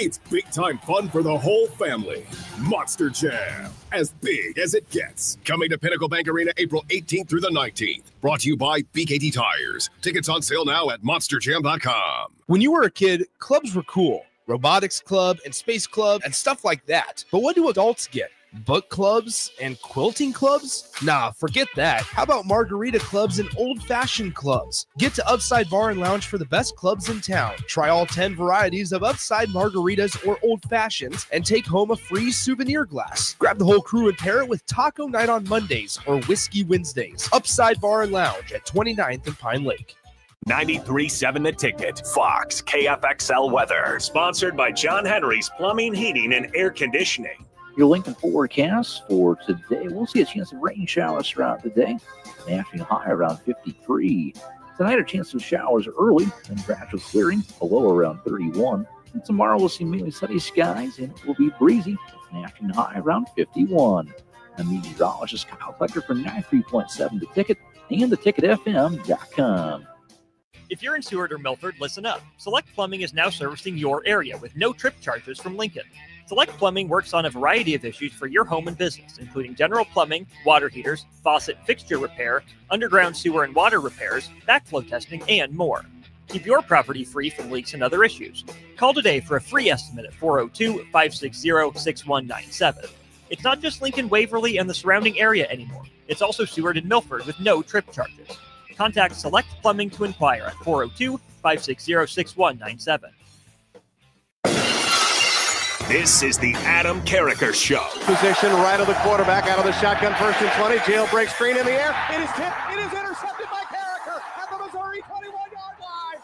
It's big-time fun for the whole family. Monster Jam, as big as it gets. Coming to Pinnacle Bank Arena April 18th through the 19th. Brought to you by BKT Tires. Tickets on sale now at monsterjam.com. When you were a kid, clubs were cool. Robotics club and space club and stuff like that. But what do adults get? Book clubs and quilting clubs? Nah, forget that. How about margarita clubs and old-fashioned clubs? Get to Upside Bar and Lounge for the best clubs in town. Try all 10 varieties of Upside margaritas or old fashions and take home a free souvenir glass. Grab the whole crew and pair it with Taco Night on Mondays or Whiskey Wednesdays. Upside Bar and Lounge at 29th and Pine Lake. 93.7 The Ticket, Fox, KFXL weather. Sponsored by John Henry's Plumbing, Heating, and Air Conditioning. Your Lincoln forecast for today, we'll see a chance of rain showers throughout the day. The afternoon high around 53. Tonight, a chance of showers early and gradual clearing, a low around 31. And tomorrow, we'll see mainly sunny skies and it will be breezy with an afternoon high around 51. I'm meteorologist Kyle Plecker for 93.7 The Ticket and theticketfm.com. If you're in Seward or Milford, listen up. Select Plumbing is now servicing your area with no trip charges from Lincoln. Select Plumbing works on a variety of issues for your home and business, including general plumbing, water heaters, faucet fixture repair, underground sewer and water repairs, backflow testing, and more. Keep your property free from leaks and other issues. Call today for a free estimate at 402-560-6197. It's not just Lincoln, Waverly, and the surrounding area anymore. It's also Seward and Milford with no trip charges. Contact Select Plumbing to inquire at 402-560-6197. This is the Adam Carriker Show. Position right of the quarterback, out of the shotgun, 1st and 20. Jailbreak screen in the air. It is tipped. It is intercepted by Carriker at the Missouri 21-yard line.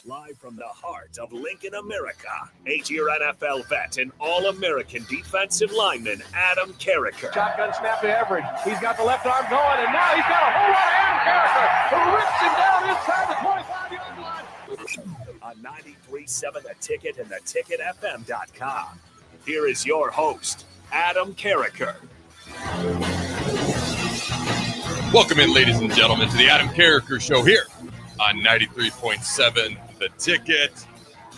Live from the heart of Lincoln, America, 8-year NFL vet and All-American defensive lineman Adam Carriker. Shotgun snap to Everett. He's got the left arm going, and now he's got a whole lot of Adam Carriker who rips him down inside the 25-yard line. On 93.7 The Ticket and theticketfm.com. Here is your host, Adam Carriker. Welcome in, ladies and gentlemen, to the Adam Carriker Show here on 93.7 The Ticket.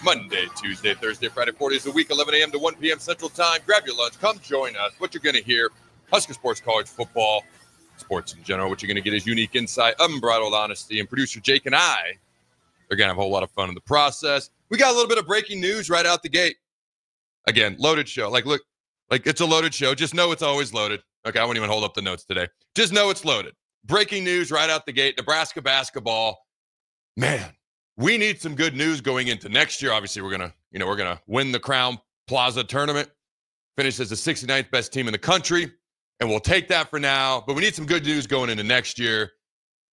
Monday, Tuesday, Thursday, Friday, 4 days a week, 11 a.m. to 1 p.m. Central Time. Grab your lunch. Come join us. What you're going to hear, Husker sports, college football, sports in general. What you're going to get is unique insight, unbridled honesty, and producer Jake and I are going to have a whole lot of fun in the process. We got a little bit of breaking news right out the gate. Again, loaded show. Look, it's a loaded show. Just know it's always loaded. Okay, I won't even hold up the notes today. Just know it's loaded. Breaking news right out the gate. Nebraska basketball. Man, we need some good news going into next year. Obviously, we're gonna win the Crown Plaza tournament, finish as the 69th best team in the country, and we'll take that for now. But we need some good news going into next year.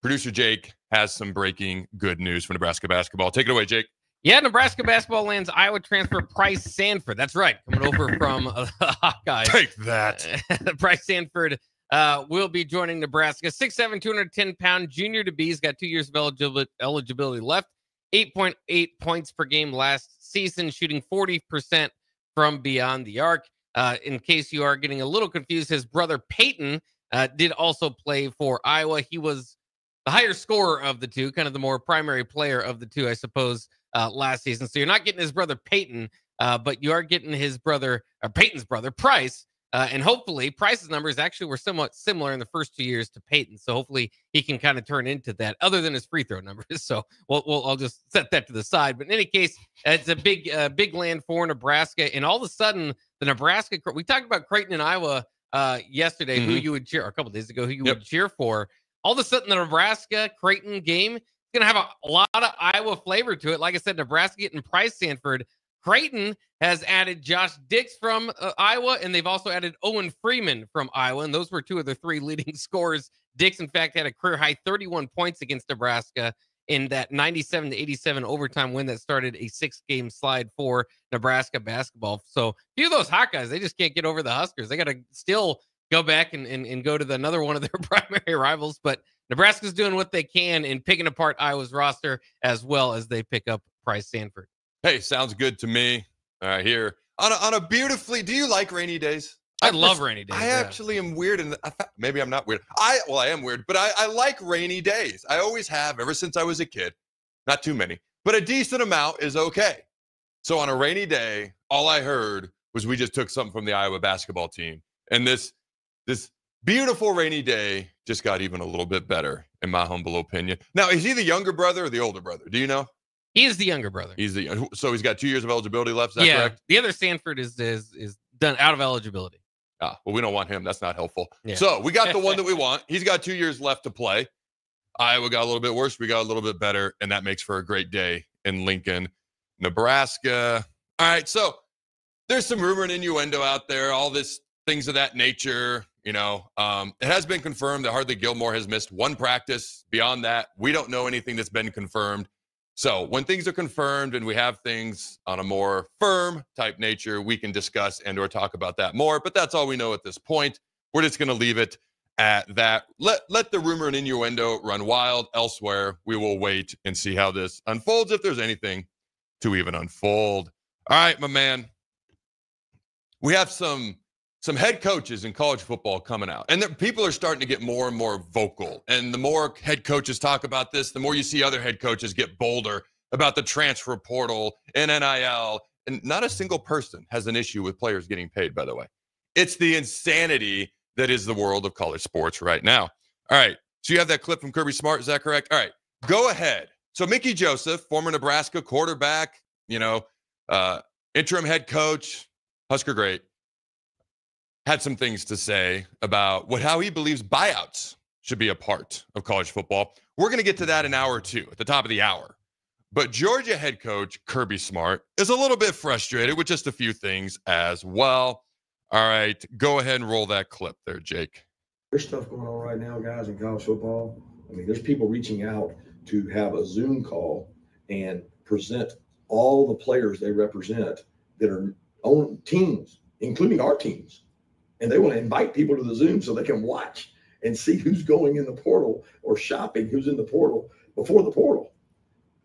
Producer Jake has some breaking good news for Nebraska basketball. Take it away, Jake. Yeah, Nebraska basketball lands Iowa transfer Price Sanford. That's right, coming over from the Hawkeyes. Take that. Price Sanford will be joining Nebraska. 6'7", 210-pound junior to be. He's got 2 years of eligibility left. 8.8 points per game last season, shooting 40% from beyond the arc. In case you are getting a little confused, his brother Peyton did also play for Iowa. He was the higher scorer of the two, kind of the more primary player of the two, I suppose, last season. So you're not getting his brother Peyton, but you are getting his brother, or Peyton's brother, Price. And hopefully Price's numbers actually were somewhat similar in the first 2 years to Peyton. So hopefully he can kind of turn into that, other than his free throw numbers. So I'll just set that to the side. But in any case, it's a big land for Nebraska. And all of a sudden, the Nebraska, we talked about Creighton and Iowa yesterday, who you would cheer, or a couple days ago, who you would cheer for. All of a sudden, the Nebraska-Creighton game is going to have a lot of Iowa flavor to it. Like I said, Nebraska getting Price Sanford. Creighton has added Josh Dix from Iowa, and they've also added Owen Freeman from Iowa, and those were two of the three leading scorers. Dix, in fact, had a career-high 31 points against Nebraska in that 97-87 overtime win that started a 6-game slide for Nebraska basketball. So a few of those Hawkeyes, they just can't get over the Huskers. They got to still go back and go to another one of their primary rivals. But Nebraska's doing what they can in picking apart Iowa's roster as well as they pick up Price Sanford. Hey, sounds good to me. Here on a beautifully. Do you like rainy days? I love rainy days. I actually am weird, and maybe I'm not weird. I am weird, but I like rainy days. I always have ever since I was a kid. Not too many, but a decent amount is okay. So on a rainy day, all I heard was we just took something from the Iowa basketball team. And this beautiful rainy day just got even a little bit better, in my humble opinion. Now, is he the younger brother or the older brother? Do you know? He is the younger brother. So he's got 2 years of eligibility left. Is that correct? The other Stanford is done out of eligibility. Well, we don't want him. That's not helpful. Yeah. So we got the one that we want. He's got 2 years left to play. Iowa got a little bit worse. We got a little bit better, and that makes for a great day in Lincoln, Nebraska. All right, so there's some rumor and innuendo out there, all this things of that nature. It has been confirmed that Hardly Gilmore has missed one practice. Beyond that, we don't know anything that's been confirmed. So when things are confirmed and we have things on a more firm type nature, we can discuss and or talk about that more. But that's all we know at this point. We're just going to leave it at that. Let the rumor and innuendo run wild elsewhere. We will wait and see how this unfolds, if there's anything to even unfold. All right, my man. We have some head coaches in college football coming out, and people are starting to get more and more vocal. And the more head coaches talk about this, the more you see other head coaches get bolder about the transfer portal and NIL. And not a single person has an issue with players getting paid, by the way. It's the insanity that is the world of college sports right now. All right, so you have that clip from Kirby Smart, is that correct? All right, go ahead. So Mickey Joseph, former Nebraska quarterback, interim head coach, Husker great, had some things to say about how he believes buyouts should be a part of college football. We're going to get to that in hour 2, at the top of the hour. But Georgia head coach Kirby Smart is a little bit frustrated with just a few things as well. All right, go ahead and roll that clip there, Jake. There's stuff going on right now, guys, in college football. I mean, there's people reaching out to have a Zoom call and present all the players they represent that are on teams, including our teams. And they want to invite people to the Zoom so they can watch and see who's going in the portal or shopping who's in the portal before the portal.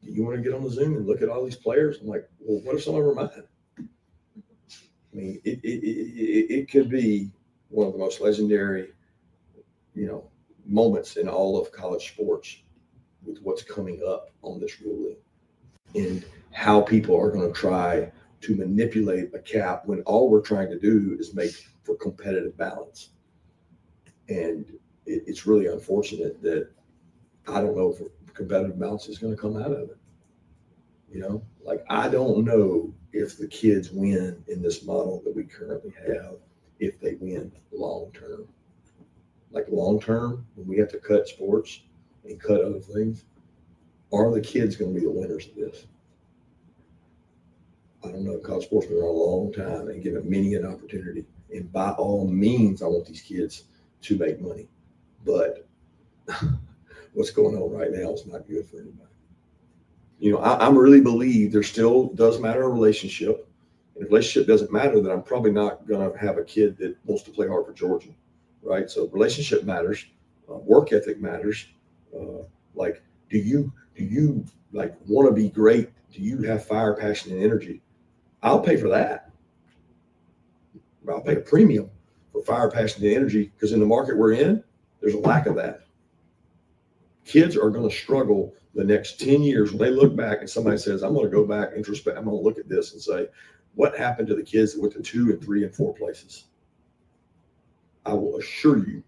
Do you want to get on the Zoom and look at all these players? I'm like, well, what if some of them are mine? I mean, it could be one of the most legendary, moments in all of college sports with what's coming up on this ruling and how people are going to try to manipulate a cap when all we're trying to do is make for competitive balance. And it's really unfortunate that I don't know if competitive balance is going to come out of it. I don't know if the kids win in this model that we currently have, if they win long term. Long term, when we have to cut sports and cut other things, are the kids going to be the winners of this? I don't know. College sports been around a long time and given many an opportunity. And by all means, I want these kids to make money. But what's going on right now is not good for anybody. I really believe there still does matter a relationship. And if relationship doesn't matter, then I'm probably not going to have a kid that wants to play hard for Georgia, right? So relationship matters. Work ethic matters. Do you want to be great? Do you have fire, passion, and energy? I'll pay for that. I'll pay a premium for fire, passion, and energy because in the market we're in, there's a lack of that. Kids are going to struggle the next 10 years when they look back and somebody says, I'm going to go back, introspect, I'm going to look at this and say, what happened to the kids that went to 2 and 3 and 4 places? I will assure you,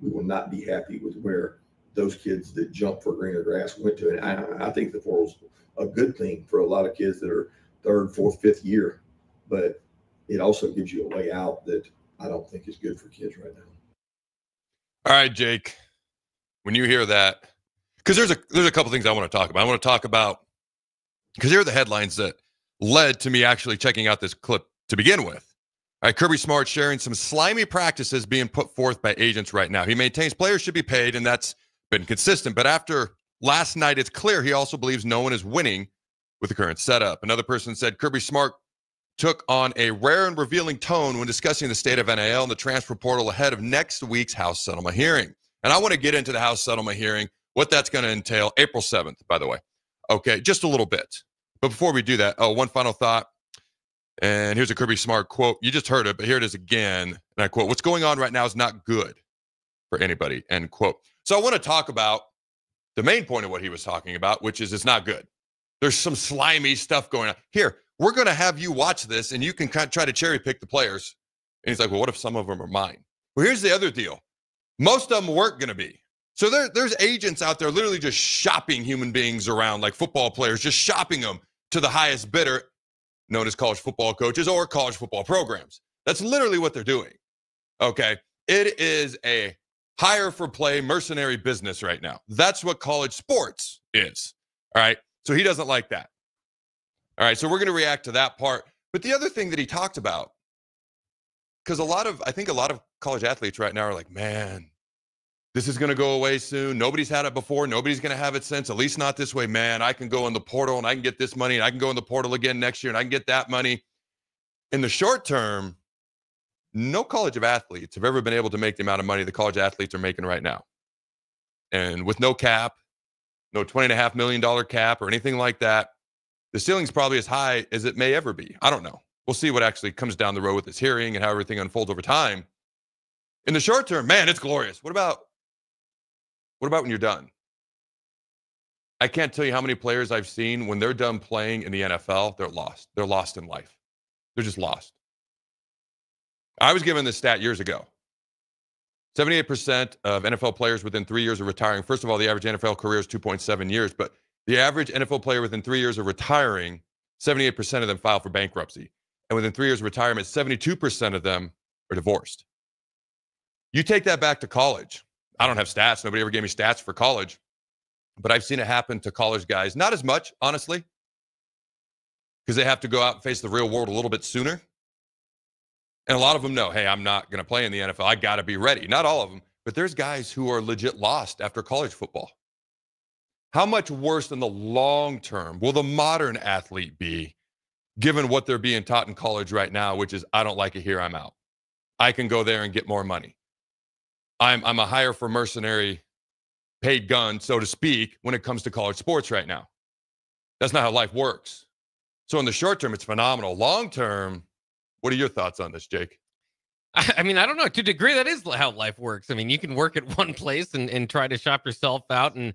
we will not be happy with where those kids that jump for greener grass went to. And I think the portal's a good thing for a lot of kids that are 3rd, 4th, 5th year, but it also gives you a way out that I don't think is good for kids right now. All right, Jake, when you hear that, because there's a couple things I want to talk about. I want to talk about, because here are the headlines that led to me actually checking out this clip to begin with. All right, Kirby Smart sharing some slimy practices being put forth by agents right now. He maintains players should be paid, and that's been consistent. But after last night, it's clear he also believes no one is winning with the current setup. Another person said Kirby Smart took on a rare and revealing tone when discussing the state of NIL and the transfer portal ahead of next week's House settlement hearing. And I want to get into the House settlement hearing, what that's going to entail, April 7th, by the way. Okay, just a little bit. But before we do that, one final thought. And here's a Kirby Smart quote. You just heard it, but here it is again. And I quote, "What's going on right now is not good for anybody," end quote. So I want to talk about the main point of what he was talking about, which is it's not good. There's some slimy stuff going on. Here, we're going to have you watch this and you can kind of try to cherry pick the players. And he's like, well, what if some of them are mine? Well, here's the other deal. Most of them weren't going to be. So there's agents out there literally just shopping human beings around, like football players, just shopping them to the highest bidder, known as college football coaches or college football programs. That's literally what they're doing. Okay. It is a hire for play mercenary business right now. That's what college sports is. All right. So he doesn't like that. All right. So we're going to react to that part. But the other thing that he talked about, because I think a lot of college athletes right now are like, man, this is going to go away soon. Nobody's had it before. Nobody's going to have it since, at least not this way. Man, I can go in the portal and I can get this money and I can go in the portal again next year and I can get that money. In the short term, no college of athletes have ever been able to make the amount of money the college athletes are making right now. And with no cap, no $20.5 million cap or anything like that, the ceiling's probably as high as it may ever be. I don't know. We'll see what actually comes down the road with this hearing and how everything unfolds over time. In the short term, man, it's glorious. What about when you're done? I can't tell you how many players I've seen when they're done playing in the NFL, they're lost. They're lost in life. They're just lost. I was given this stat years ago. 78% of NFL players within 3 years of retiring. First of all, the average NFL career is 2.7 years, but the average NFL player within 3 years of retiring, 78% of them file for bankruptcy. And within 3 years of retirement, 72% of them are divorced. You take that back to college. I don't have stats. Nobody ever gave me stats for college. But I've seen it happen to college guys. Not as much, honestly, because they have to go out and face the real world a little bit sooner. And a lot of them know, hey, I'm not going to play in the NFL. I got to be ready. Not all of them, but there's guys who are legit lost after college football. How much worse in the long term will the modern athlete be given what they're being taught in college right now, which is, I don't like it here, I'm out. I can go there and get more money. I'm a hire for mercenary paid gun, so to speak, when it comes to college sports right now. That's not how life works. So in the short term, it's phenomenal. Long term, what are your thoughts on this, Jake? I mean, I don't know. To a degree, that is how life works. I mean, you can work at one place and try to shop yourself out and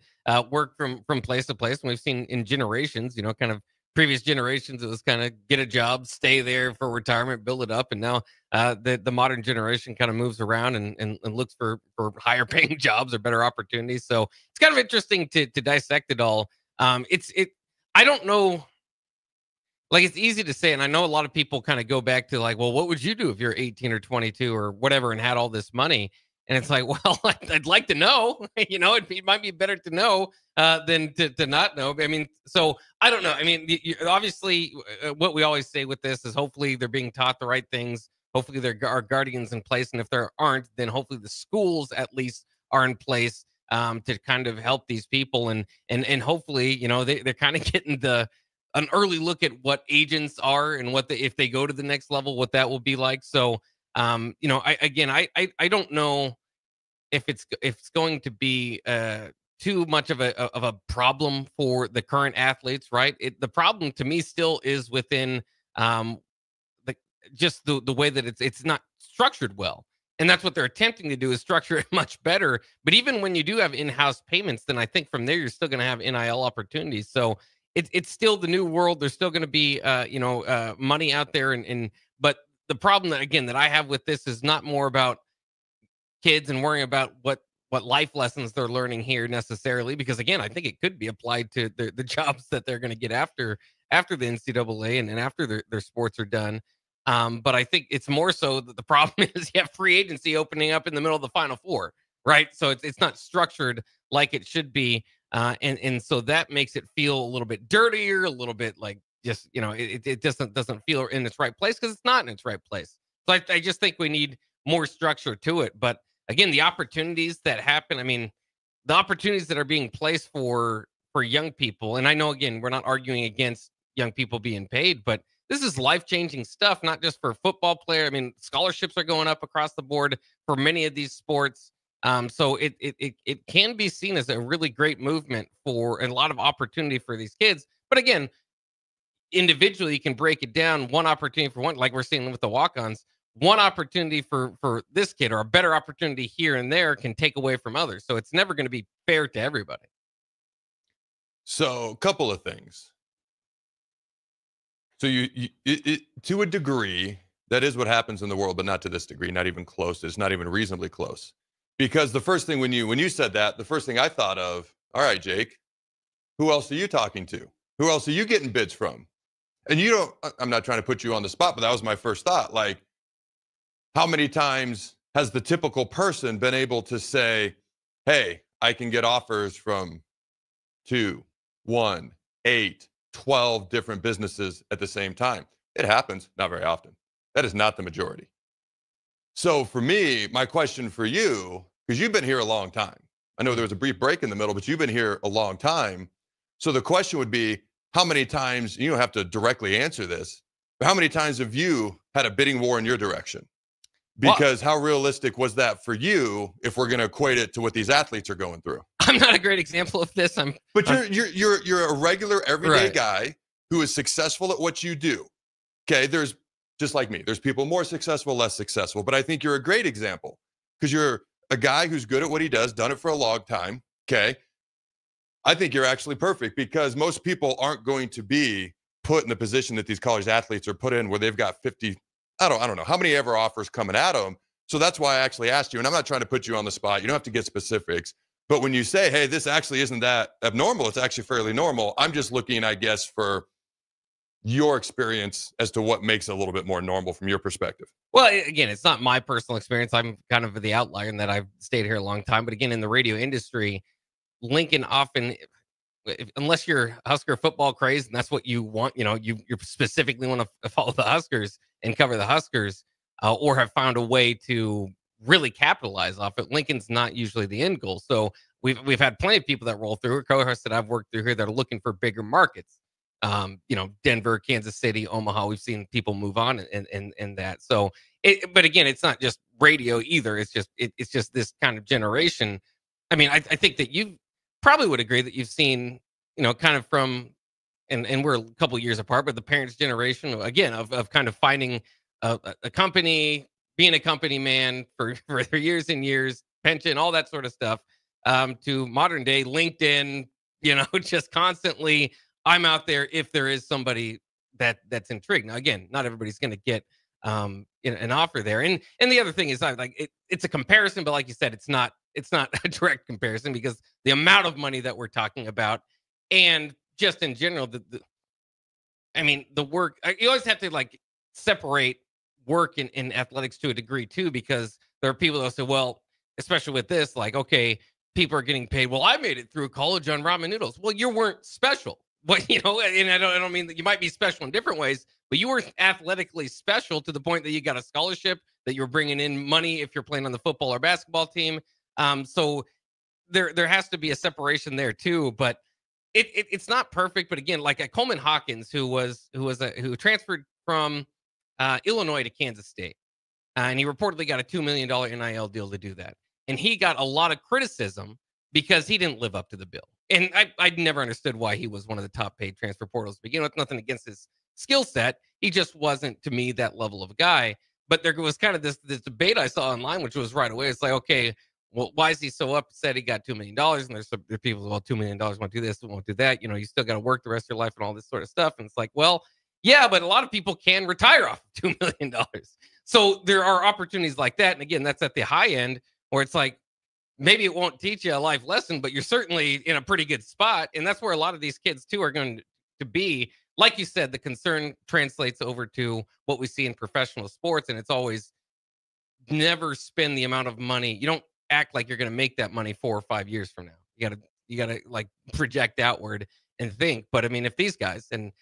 work from place to place. And we've seen in generations, kind of previous generations, it was kind of get a job, stay there for retirement, build it up. And now the modern generation kind of moves around and looks for higher paying jobs or better opportunities. So it's kind of interesting to dissect it all. I don't know. Like, it's easy to say, and I know a lot of people kind of go back to like, well, what would you do if you're 18 or 22 or whatever and had all this money? And it's like, well, I'd like to know. It might be better to know than to not know. I mean, so I don't know. I mean, obviously, what we always say with this is hopefully they're being taught the right things. Hopefully there are guardians in place, and if there aren't, then hopefully the schools at least are in place to kind of help these people, and hopefully, they're kind of getting an early look at what agents are and if they go to the next level, what that will be like. So, I don't know if it's going to be too much of a problem for the current athletes, right? The problem to me still is within the way that it's not structured well. And that's what they're attempting to do, is structure it much better. But even when you do have in-house payments, then I think from there, you're still going to have NIL opportunities. So it's still the new world. There's still going to be, money out there. But the problem that I have with this is not more about kids and worrying about what life lessons they're learning here necessarily, because again, I think it could be applied to the jobs that they're going to get after the NCAA and after their sports are done. But I think it's more so that the problem is you have free agency opening up in the middle of the Final Four, right? So it's not structured like it should be. And so that makes it feel a little bit dirtier, a little bit like just, it doesn't feel in its right place, because it's not in its right place. So I just think we need more structure to it. But again, the opportunities that happen, I mean, the opportunities that are being placed for young people. And I know, again, we're not arguing against young people being paid, but this is life-changing stuff, not just for football player. I mean, scholarships are going up across the board for many of these sports. So it can be seen as a really great movement for a lot of opportunity for these kids. But again, individually, you can break it down. One opportunity for one, like we're seeing with the walk-ons, one opportunity for this kid or a better opportunity here and there can take away from others. So it's never going to be fair to everybody. So a couple of things. So to a degree, that is what happens in the world, but not to this degree, not even close. It's not even reasonably close. Because the first thing when you said that, the first thing I thought of, all right, Jake, who else are you talking to? Who else are you getting bids from? And I'm not trying to put you on the spot, but that was my first thought. Like, how many times has the typical person been able to say, hey, I can get offers from 2, 1, 8, 12 different businesses at the same time? It happens, not very often. That is not the majority. So for me, my question for you, because you've been here a long time. I know there was a brief break in the middle, but you've been here a long time. So the question would be, how many times, you don't have to directly answer this, but how many times have you had a bidding war in your direction? Because how realistic was that for you if we're going to equate it to what these athletes are going through? I'm not a great example of this. But you're a regular everyday guy who is successful at what you do. Okay, there's just like me. There's people more successful, less successful, but I think you're a great example because you're a guy who's good at what he does, done it for a long time. Okay. I think you're actually perfect because most people aren't going to be put in the position that these college athletes are put in where they've got 50, I don't know how many ever offers coming at them. So that's why I actually asked you, and I'm not trying to put you on the spot. You don't have to get specifics, but when you say, hey, this actually isn't that abnormal, it's actually fairly normal. I'm just looking, I guess, for your experience as to what makes it a little bit more normal from your perspective. Well, again, it's not my personal experience. I'm kind of the outlier in that I've stayed here a long time. But again, in the radio industry, Lincoln often, unless you're Husker football crazy and that's what you want, you specifically want to follow the Huskers and cover the Huskers, or have found a way to really capitalize off it. Lincoln's not usually the end goal. So we've had plenty of people that roll through, co-hosts that I've worked through here that are looking for bigger markets. Denver, Kansas City, Omaha, we've seen people move on and that. So, but again, it's not just radio either. It's just this kind of generation. I mean, I think that you probably would agree that you've seen, kind of from, and we're a couple years apart, but the parents' generation, again, of kind of finding a company, being a company man for years and years, pension, all that sort of stuff, to modern day LinkedIn, just constantly, I'm out there if there is somebody that's intrigued. Now, again, not everybody's going to get an offer there. And the other thing is, it's a comparison, but like you said, it's not a direct comparison because the amount of money that we're talking about, and just in general, the work. You always have to separate work in athletics to a degree too, because there are people that say, well, especially with this, okay, people are getting paid. Well, I made it through college on ramen noodles. Well, you weren't special. But, and I don't mean that you might be special in different ways, but you were athletically special to the point that you got a scholarship, that you're bringing in money if you're playing on the football or basketball team. So there has to be a separation there too, but it's not perfect. But again, like a Coleman Hawkins, who transferred from Illinois to Kansas State, and he reportedly got a $2 million NIL deal to do that. And he got a lot of criticism because he didn't live up to the bill. And I'd never understood why he was one of the top paid transfer portals to begin with. Nothing against his skill set. He just wasn't, to me, that level of a guy. But there was kind of this debate I saw online, which was right away. It's like, okay, well, why is he so upset he got $2 million? And there are people who, well, $2 million won't do this, won't do that. You still got to work the rest of your life and all this sort of stuff. And it's like, well, yeah, but a lot of people can retire off of $2 million. So there are opportunities like that. And again, that's at the high end where it's like, maybe it won't teach you a life lesson, but you're certainly in a pretty good spot. And that's where a lot of these kids too are going to be. Like you said, the concern translates over to what we see in professional sports. And it's always never spend the amount of money. You don't act like you're going to make that money 4 or 5 years from now. You gotta project outward and think. But I mean, if these guys, and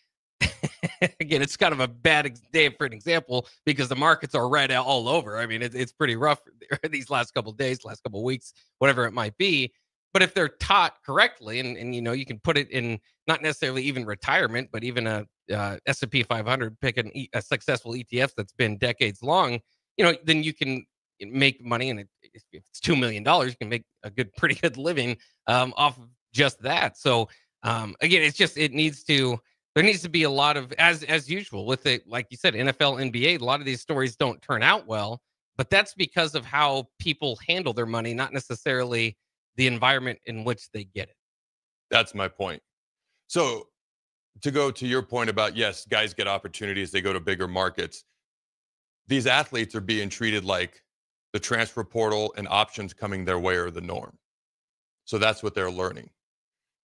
again, it's kind of a bad day for an example because the markets are red all over. I mean, it's pretty rough these last couple of days, last couple of weeks, whatever it might be. But if they're taught correctly, and you can put it in not necessarily even retirement, but even a S&P 500, pick a successful ETF that's been decades long, then you can make money. And if it's $2 million, you can make a pretty good living off of just that. So again, there needs to be a lot of, as usual with it, like you said, NFL, NBA, a lot of these stories don't turn out well, but that's because of how people handle their money, not necessarily the environment in which they get it. That's my point. So to go to your point about, yes, guys get opportunities, they go to bigger markets. These athletes are being treated like the transfer portal and options coming their way are the norm. So that's what they're learning.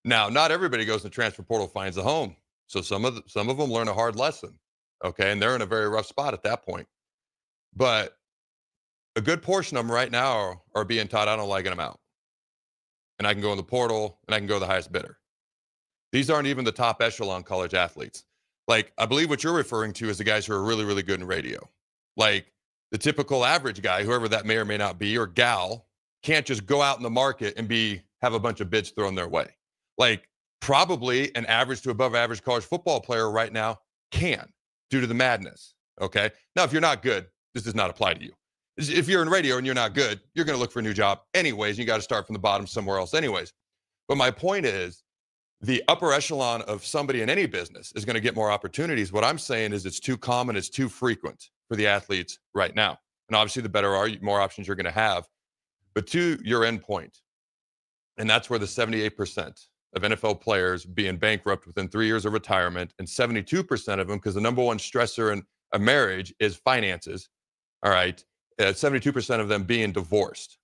Now, not everybody goes to the transfer portal, finds a home. So some of them learn a hard lesson, okay? And they're in a very rough spot at that point. But a good portion of them right now are being taught, I don't like it, I'm out. And I can go in the portal, and I can go to the highest bidder. These aren't even the top echelon college athletes. Like, I believe what you're referring to is the guys who are really, really good in radio. Like, the typical average guy, whoever that may or may not be, or gal, can't just go out in the market and have a bunch of bids thrown their way. Like, probably an average to above average college football player right now can, due to the madness, okay? Now, if you're not good, this does not apply to you. If you're in radio and you're not good, you're going to look for a new job anyways. You got to start from the bottom somewhere else anyways. But my point is, the upper echelon of somebody in any business is going to get more opportunities. What I'm saying is it's too common, it's too frequent for the athletes right now. And obviously, the better more options you're going to have. But to your end point, and that's where the 78% of NFL players being bankrupt within 3 years of retirement, and 72% of them, because the number one stressor in a marriage is finances, all right, 72% of them being divorced.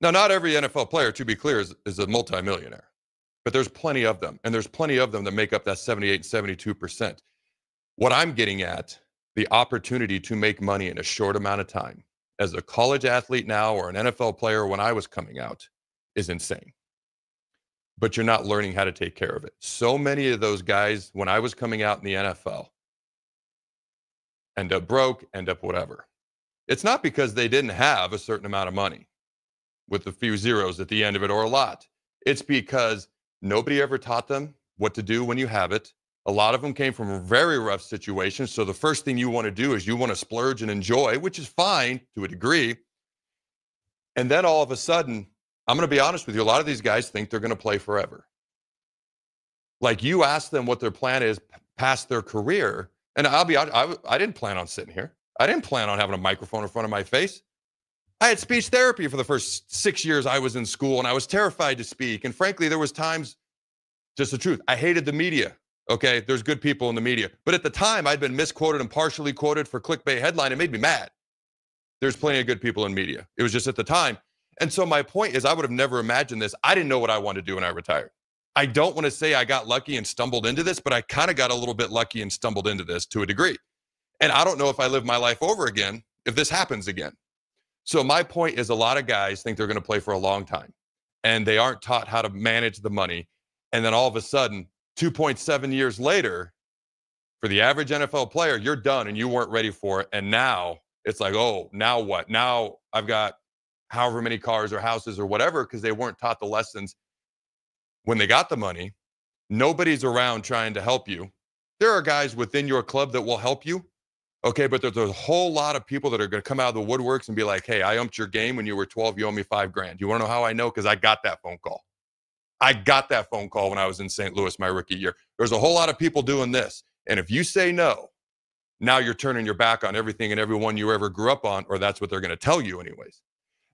Now, not every NFL player, to be clear, is a multimillionaire. But there's plenty of them, and there's plenty of them that make up that 78 and 72%. What I'm getting at, the opportunity to make money in a short amount of time as a college athlete now or an NFL player when I was coming out is insane. But you're not learning how to take care of it. So many of those guys, when I was coming out in the NFL, end up broke, end up whatever. It's not because they didn't have a certain amount of money with a few zeros at the end of it or a lot. It's because nobody ever taught them what to do when you have it. A lot of them came from very rough situations. So the first thing you want to do is you want to splurge and enjoy, which is fine to a degree. And then all of a sudden, I'm going to be honest with you, a lot of these guys think they're going to play forever. Like, you ask them what their plan is past their career, and I'll be honest, I didn't plan on sitting here. I didn't plan on having a microphone in front of my face. I had speech therapy for the first 6 years I was in school, and I was terrified to speak. And frankly, there was times, just the truth, I hated the media. Okay, there's good people in the media. But at the time, I'd been misquoted and partially quoted for clickbait headline. It made me mad. There's plenty of good people in media. It was just at the time. And so my point is, I would have never imagined this. I didn't know what I wanted to do when I retired. I don't want to say I got lucky and stumbled into this, but I kind of got a little bit lucky and stumbled into this to a degree. And I don't know if I live my life over again, if this happens again. So my point is, a lot of guys think they're going to play for a long time, and they aren't taught how to manage the money. And then all of a sudden, 2.7 years later, for the average NFL player, you're done and you weren't ready for it. And now it's like, oh, now what? Now I've got however many cars or houses or whatever, because they weren't taught the lessons when they got the money. Nobody's around trying to help you. There are guys within your club that will help you. Okay, but there's a whole lot of people that are going to come out of the woodworks and be like, hey, I umped your game when you were 12. You owe me $5,000. You want to know how I know? Because I got that phone call. I got that phone call when I was in St. Louis my rookie year. There's a whole lot of people doing this. And if you say no, now you're turning your back on everything and everyone you ever grew up on, or that's what they're going to tell you anyways.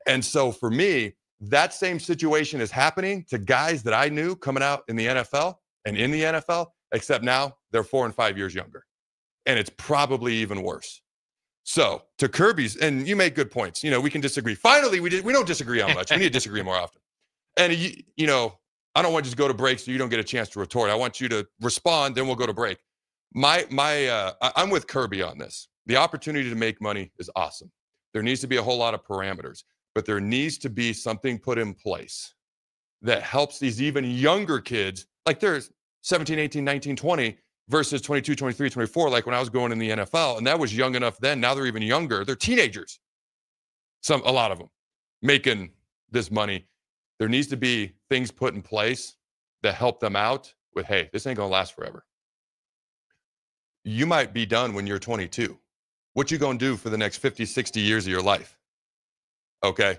And so for me, that same situation is happening to guys that I knew coming out in the NFL and in the NFL, except now they're 4 and 5 years younger. And it's probably even worse. So to Kirby's, and you make good points. You know, we can disagree. Finally, we don't disagree on much. We need to disagree more often. And, you know, I don't want to just go to break so you don't get a chance to retort. I want you to respond, then we'll go to break. I'm with Kirby on this. The opportunity to make money is awesome. There needs to be a whole lot of parameters, but there needs to be something put in place that helps these even younger kids, like there's 17, 18, 19, 20 versus 22, 23, 24, like when I was going in the NFL, and that was young enough then. Now they're even younger. They're teenagers. A lot of them making this money. There needs to be things put in place that help them out with, hey, this ain't going to last forever. You might be done when you're 22. What you going to do for the next 50, 60 years of your life? Okay.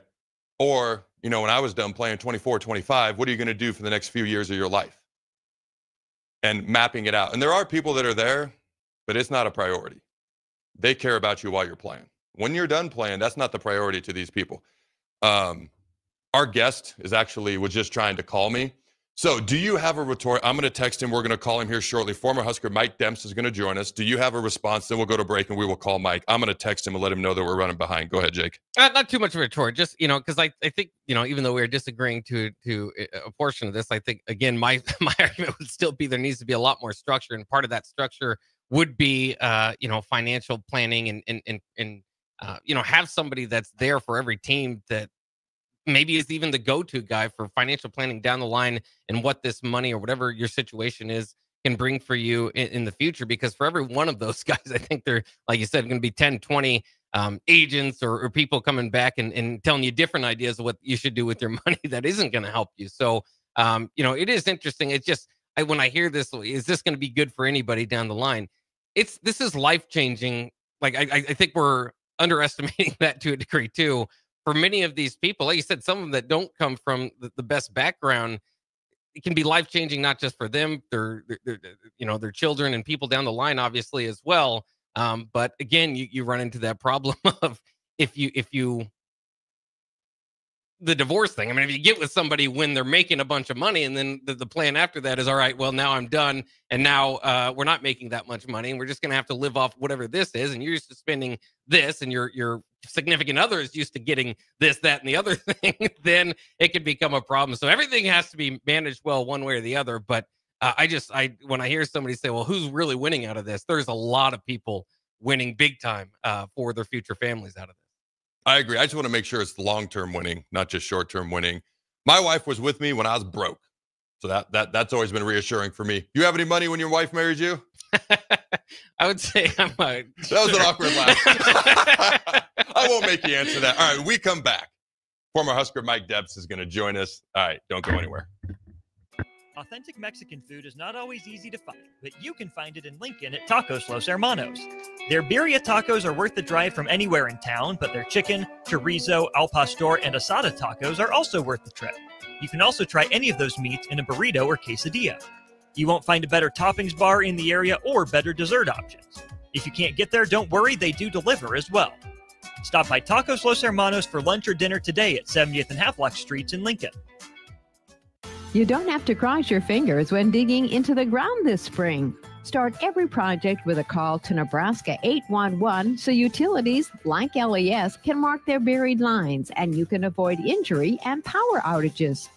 Or, you know, when I was done playing 24, 25, what are you going to do for the next few years of your life? And mapping it out. And there are people that are there, but it's not a priority. They care about you while you're playing. When you're done playing, that's not the priority to these people. Our guest was just trying to call me. So do you have a retort? I'm going to text him. We're going to call him here shortly. Former Husker Mike Demps is going to join us. Do you have a response? Then we'll go to break and we will call Mike. I'm going to text him and let him know that we're running behind. Go ahead, Jake. Not too much of a retort. Just, because I think, even though we're disagreeing to a portion of this, I think, again, my argument would still be there needs to be a lot more structure. And part of that structure would be, financial planning and have somebody that's there for every team that maybe is even the go-to guy for financial planning down the line and what this money or whatever your situation is can bring for you in the future. Because for every one of those guys, I think they're, like you said, going to be 10, 20 agents or people coming back and telling you different ideas of what you should do with your money that isn't going to help you. So, it is interesting. It's just, when I hear this, is this going to be good for anybody down the line? This is life-changing. Like, I think we're underestimating that to a degree too. For many of these people, like you said, some of them that don't come from the best background, it can be life-changing, not just for them, their children and people down the line, obviously, as well. But again, you run into that problem of if you the divorce thing. I mean, if you get with somebody when they're making a bunch of money and then the plan after that is, all right, well, now I'm done. And now we're not making that much money and we're just going to have to live off whatever this is. And you're used to spending this and your significant other is used to getting this, that, and the other thing, then it could become a problem. So everything has to be managed well one way or the other. But when I hear somebody say, well, who's really winning out of this? There's a lot of people winning big time for their future families out of this. I agree. I just want to make sure it's long-term winning, not just short-term winning. My wife was with me when I was broke. So that's always been reassuring for me. You have any money when your wife married you? I would say That was an awkward laugh. I won't make you answer that. All right, we come back. Former Husker Mike Demps is going to join us. All right, don't go anywhere. Authentic Mexican food is not always easy to find, but you can find it in Lincoln at Tacos Los Hermanos. Their birria tacos are worth the drive from anywhere in town, but their chicken, chorizo, al pastor, and asada tacos are also worth the trip. You can also try any of those meats in a burrito or quesadilla. You won't find a better toppings bar in the area or better dessert options. If you can't get there, don't worry, they do deliver as well. Stop by Tacos Los Hermanos for lunch or dinner today at 70th and Havelock Streets in Lincoln. You don't have to cross your fingers when digging into the ground this spring. Start every project with a call to Nebraska 811 so utilities like LES can mark their buried lines and you can avoid injury and power outages.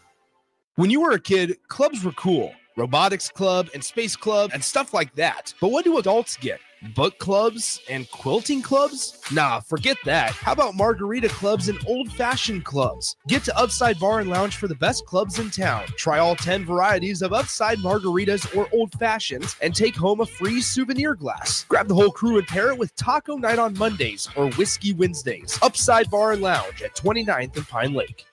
When you were a kid, clubs were cool. Robotics club and space club and stuff like that. But what do adults get? Book clubs and quilting clubs? Nah, forget that. How about margarita clubs and old-fashioned clubs? Get to Upside Bar and Lounge for the best clubs in town. Try all 10 varieties of Upside margaritas or old fashions and take home a free souvenir glass. Grab the whole crew and pair it with Taco Night on Mondays or Whiskey Wednesdays. Upside Bar and Lounge at 29th and Pine Lake.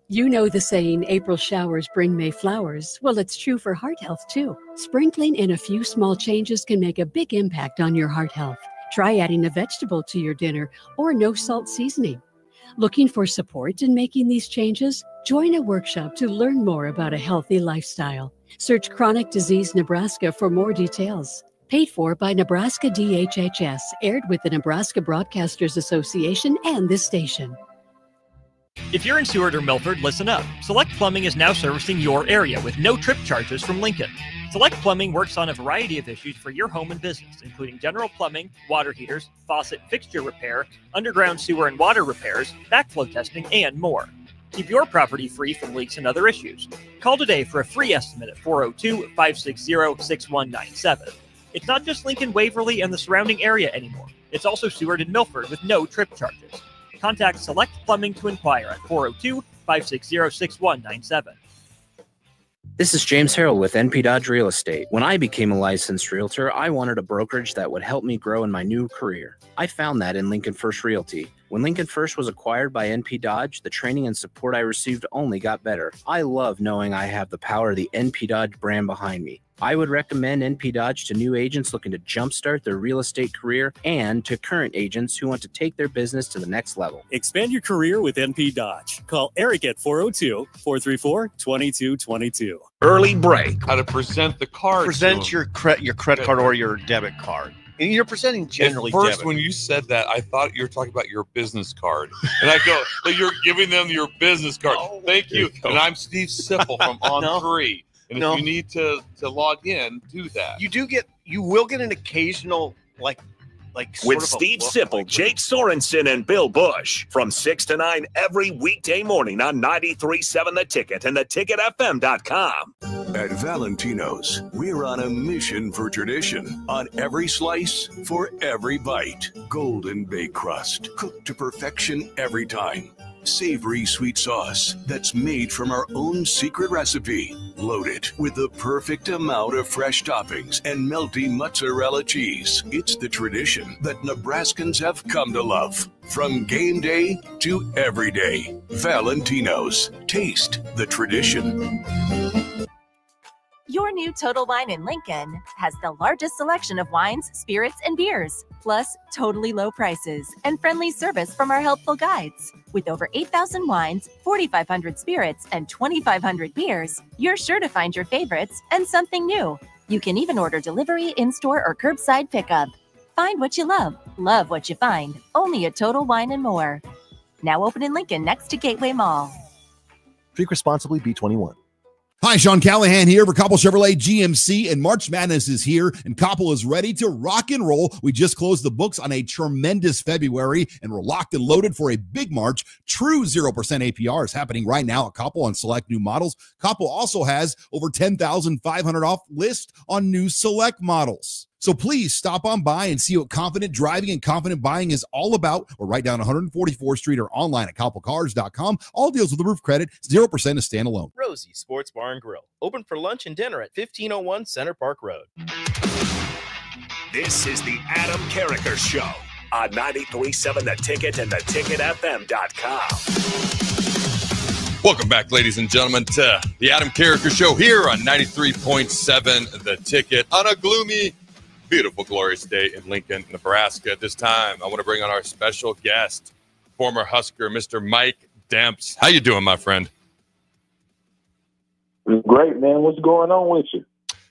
You know the saying, April showers bring May flowers. Well, it's true for heart health, too. Sprinkling in a few small changes can make a big impact on your heart health. Try adding a vegetable to your dinner or no salt seasoning. Looking for support in making these changes? Join a workshop to learn more about a healthy lifestyle. Search Chronic Disease Nebraska for more details. Paid for by Nebraska DHHS, aired with the Nebraska Broadcasters Association and this station. If you're in Seward or Milford, listen up. Select Plumbing is now servicing your area with no trip charges from Lincoln. Select Plumbing works on a variety of issues for your home and business, including general plumbing, water heaters, faucet fixture repair, underground sewer and water repairs, backflow testing, and more. Keep your property free from leaks and other issues. Call today for a free estimate at 402-560-6197. It's not just Lincoln, Waverly, and the surrounding area anymore. It's also Seward and Milford with no trip charges. Contact Select Plumbing to inquire at 402-560-6197. This is James Harrell with NP Dodge Real Estate. When I became a licensed realtor, I wanted a brokerage that would help me grow in my new career. I found that in Lincoln First Realty. When Lincoln First was acquired by NP Dodge, the training and support I received only got better. I love knowing I have the power of the NP Dodge brand behind me. I would recommend NP Dodge to new agents looking to jumpstart their real estate career and to current agents who want to take their business to the next level. Expand your career with NP Dodge. Call Eric at 402-434-2222. Early break. How to present the card. Present your credit card or your debit card. And you're presenting generally At first, debit. when you said that, I thought you were talking about your business card. And I go, so you're giving them your business card. Oh, Thank you. And I'm Steve Sipple from On3. And No. if you need to log in, do that. You will get an occasional, like With Steve Sipple, Jake Sorensen, and Bill Bush from 6 to 9 every weekday morning on 93.7 The Ticket and theticketfm.com. At Valentino's, we're on a mission for tradition. On every slice, for every bite. Golden baked crust, cooked to perfection every time. Savory sweet sauce that's made from our own secret recipe. Loaded with the perfect amount of fresh toppings and melty mozzarella cheese. It's the tradition that Nebraskans have come to love. From game day to every day. Valentino's. Taste the tradition. Your new Total Wine in Lincoln has the largest selection of wines, spirits, and beers, plus totally low prices and friendly service from our helpful guides. With over 8,000 wines, 4,500 spirits, and 2,500 beers, you're sure to find your favorites and something new. You can even order delivery, in-store, or curbside pickup. Find what you love what you find, only at Total Wine and More. Now open in Lincoln next to Gateway Mall. Drink responsibly, B21. Hi, Sean Callahan here for Koppel Chevrolet GMC, and March Madness is here, and Koppel is ready to rock and roll. We just closed the books on a tremendous February, and we're locked and loaded for a big March. True 0% APR is happening right now at Koppel on select new models. Koppel also has over 10,500 off list on new select models. So please stop on by and see what confident driving and confident buying is all about. We're right down 144th Street or online at koppelcars.com. All deals with the roof credit, 0% is standalone. Rosie Sports Bar and Grill, open for lunch and dinner at 1501 Center Park Road. This is the Adam Carriker Show on 93.7 The Ticket and theticketfm.com. Welcome back, ladies and gentlemen, to the Adam Carriker Show here on 93.7 The Ticket on a gloomy, beautiful, glorious day in Lincoln, Nebraska. At this time, I want to bring on our special guest, former Husker, Mr. Mike Demps. How you doing, my friend? Great, man. What's going on with you?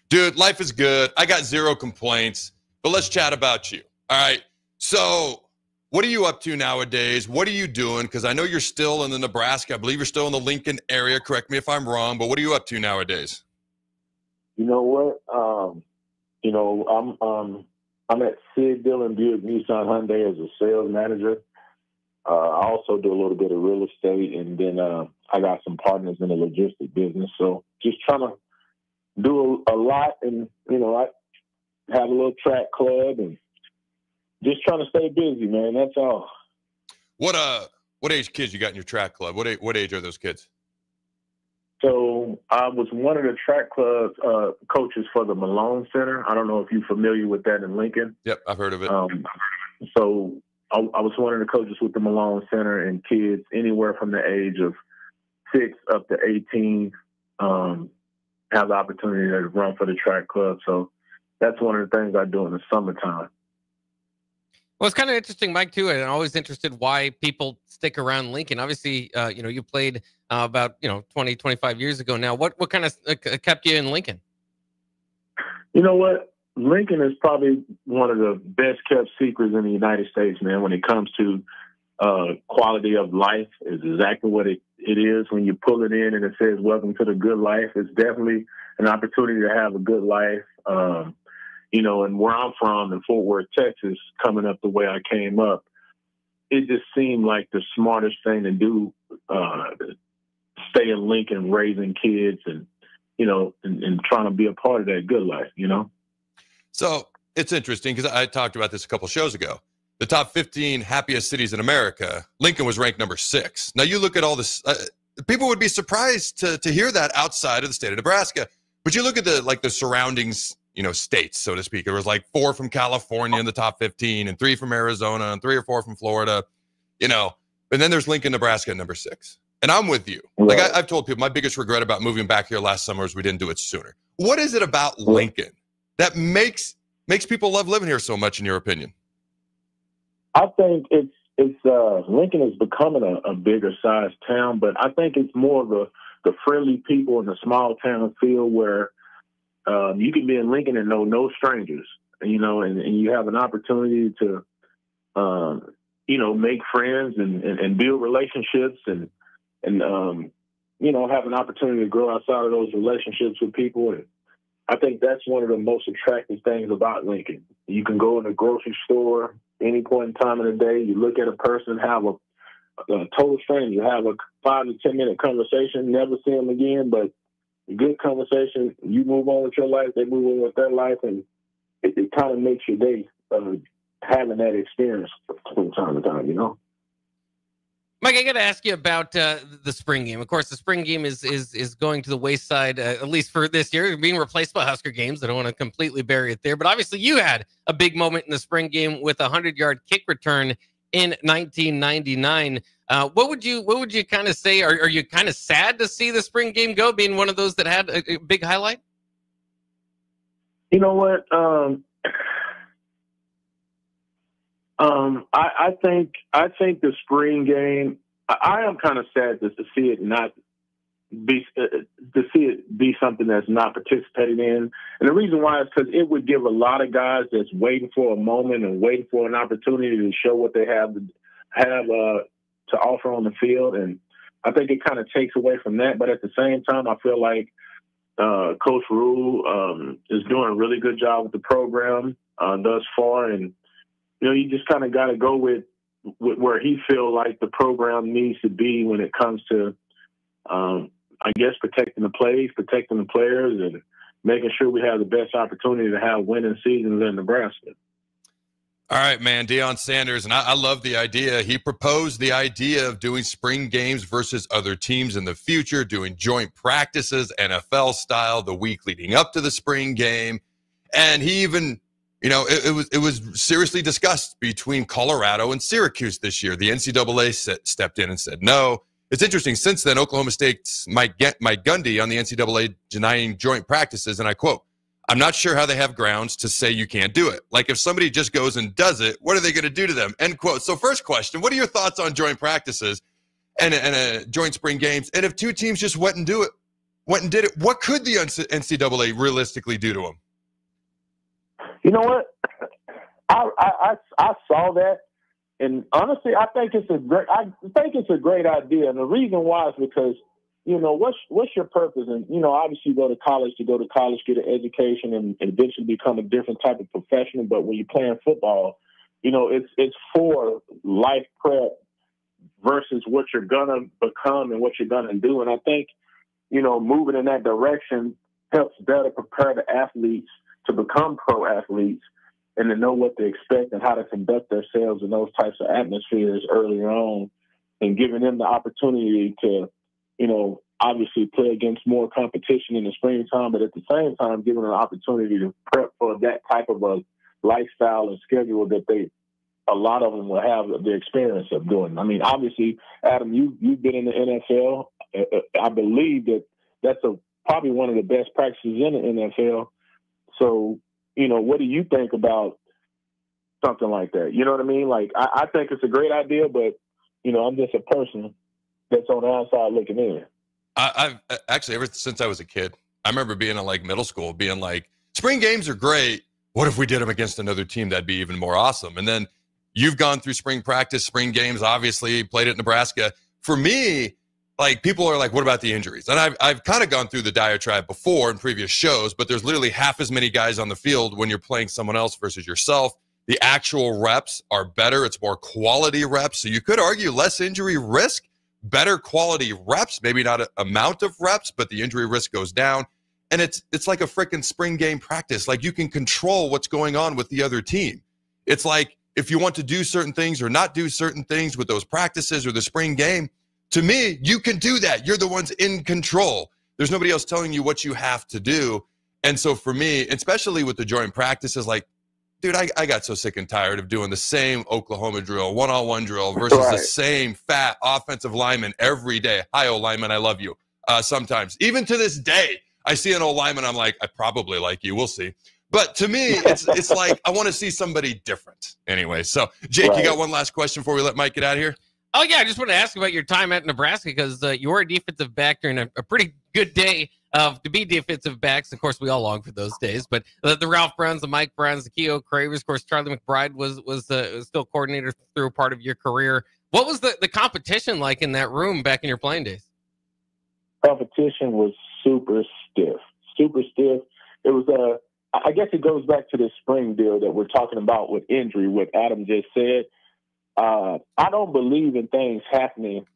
Dude, life is good. I got zero complaints, but let's chat about you. All right. So what are you up to nowadays? What are you doing? Because I know you're still in the Nebraska. I believe you're still in the Lincoln area. Correct me if I'm wrong, but what are you up to nowadays? You know what? I'm at Sid Dillon Buick Nissan Hyundai as a sales manager. I also do a little bit of real estate, and then I got some partners in the logistic business. So just trying to do a lot, and I have a little track club, and just trying to stay busy, man. That's all. What age kids you got in your track club? What age are those kids? So I was one of the track club coaches for the Malone Center. I don't know if you're familiar with that in Lincoln. Yep, I've heard of it. So I was one of the coaches with the Malone Center, and kids anywhere from the age of 6 up to 18 have the opportunity to run for the track club. So that's one of the things I do in the summertime. Well, it's kind of interesting, Mike, too. And I'm always interested why people stick around Lincoln. Obviously, you played about 20, 25 years ago now. What kind of kept you in Lincoln? You know what? Lincoln is probably one of the best kept secrets in the United States, man, when it comes to quality of life. Is exactly what it is. When you pull it in and it says, welcome to the good life, it's definitely an opportunity to have a good life. And where I'm from in Fort Worth, Texas, coming up the way I came up, it just seemed like the smartest thing to do, stay in Lincoln, raising kids and trying to be a part of that good life, So it's interesting because I talked about this a couple shows ago. The top 15 happiest cities in America, Lincoln was ranked number 6. Now you look at all this, people would be surprised to hear that outside of the state of Nebraska. But you look at the surroundings, states, so to speak. There was like 4 from California in the top 15 and 3 from Arizona and 3 or 4 from Florida, and then there's Lincoln, Nebraska at number 6. And I'm with you. Like I've told people, my biggest regret about moving back here last summer is we didn't do it sooner. What is it about Lincoln that makes people love living here so much, in your opinion? I think it's Lincoln is becoming a bigger size town, but I think it's more of the friendly people in the small town feel where you can be in Lincoln and know no strangers. and you have an opportunity to, make friends and build relationships and have an opportunity to grow outside of those relationships with people. And I think that's one of the most attractive things about Lincoln. You can go in a grocery store any point in time of the day, you look at a person, have a total stranger, have a 5 to 10 minute conversation, never see them again, but a good conversation, you move on with your life, they move on with their life, and it kind of makes your day having that experience from time to time, Mike, I got to ask you about the spring game. Of course, the spring game is going to the wayside, at least for this year, being replaced by Husker games. I don't want to completely bury it there, but obviously you had a big moment in the spring game with a 100-yard kick return in 1999. What would you kind of say? Are you kind of sad to see the spring game go, being one of those that had a big highlight? You know what? I think the spring game. I am kind of sad to see it not be something that's not participated in, and the reason why is because it would give a lot of guys that's waiting for a moment and waiting for an opportunity to show what they have to offer on the field, and I think it kind of takes away from that. But at the same time, I feel like Coach Rule is doing a really good job with the program thus far, and you just kind of got to go with where he feels like the program needs to be when it comes to, I guess, protecting the plays, protecting the players, and making sure we have the best opportunity to have winning seasons in Nebraska. All right, man, Deion Sanders, and I love the idea. He proposed the idea of doing spring games versus other teams in the future, doing joint practices, NFL style, the week leading up to the spring game. And he even, it was seriously discussed between Colorado and Syracuse this year. The NCAA stepped in and said no. It's interesting. Since then, Oklahoma State's Mike Gundy on the NCAA denying joint practices, and I quote, "I'm not sure how they have grounds to say you can't do it. Like if somebody just goes and does it, what are they going to do to them?" End quote. So first question, what are your thoughts on joint practices and joint spring games? And if two teams just went and did it, what could the NCAA realistically do to them? You know what? I saw that, and honestly, I think it's a great idea. And the reason why is because what's your purpose? And obviously, you go to college, get an education, and eventually become a different type of professional. But when you're playing football, it's for life prep versus what you're gonna become and what you're gonna do. And I think moving in that direction helps better prepare the athletes to become pro athletes and to know what to expect and how to conduct themselves in those types of atmospheres earlier on, and giving them the opportunity to, obviously play against more competition in the springtime, but at the same time, giving them an opportunity to prep for that type of a lifestyle and schedule that a lot of them will have the experience of doing. I mean, obviously, Adam, you've been in the NFL. I believe that's probably one of the best practices in the NFL. So, what do you think about something like that? You know what I mean? Like, I think it's a great idea, but, I'm just a person that's on the outside looking in. I've actually, ever since I was a kid, I remember being in middle school, being like, spring games are great. What if we did them against another team? That'd be even more awesome. And then you've gone through spring practice, spring games, obviously played at Nebraska. For me, people are like, what about the injuries? And I've kind of gone through the diatribe before in previous shows, but there's literally half as many guys on the field when you're playing someone else versus yourself. The actual reps are better. It's more quality reps. So you could argue less injury risk, better quality reps, maybe not an amount of reps, but the injury risk goes down. And it's like a freaking spring game practice. Like you can control what's going on with the other team. It's like if you want to do certain things or not do certain things with those practices or the spring game, to me, you can do that. You're the ones in control. There's nobody else telling you what you have to do. And so for me, especially with the joint practices, like, dude, I got so sick and tired of doing the same Oklahoma drill, one-on-one drill versus the same fat offensive lineman every day. Hi, O lineman, I love you. Sometimes, even to this day, I see an old lineman, I'm like, I probably like you. We'll see. But to me, it's like I want to see somebody different. Anyway, so Jake, you got one last question before we let Mike get out of here? Oh, yeah, I just want to ask about your time at Nebraska because you were a defensive back during a pretty good day to be defensive backs. Of course, we all long for those days. But the Ralph Browns, the Mike Browns, the Keogh Cravers, of course, Charlie McBride was still coordinator through a part of your career. What was the competition like in that room back in your playing days? Competition was super stiff. It was I guess it goes back to the spring deal that we're talking about with injury, what Adam just said. I don't believe in things happening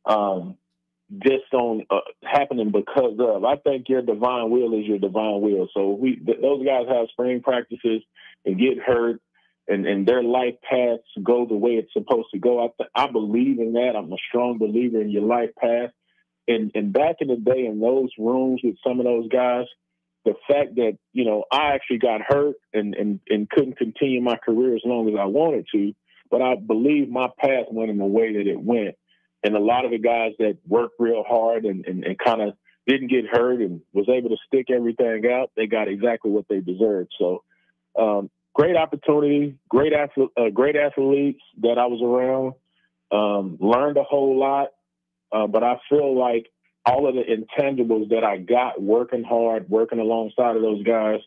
just on happening because of. I think your divine will is your divine will. So those guys have spring practices and get hurt, and their life paths go the way it's supposed to go. I believe in that. I'm a strong believer in your life path. And back in the day in those rooms with some of those guys, the fact that, I actually got hurt and couldn't continue my career as long as I wanted to, but I believe my path went in the way that it went. And a lot of the guys that worked real hard and kind of didn't get hurt and was able to stick everything out, they got exactly what they deserved. So great opportunity, great athletes that I was around, learned a whole lot. But I feel like all of the intangibles that I got working hard, working alongside of those guys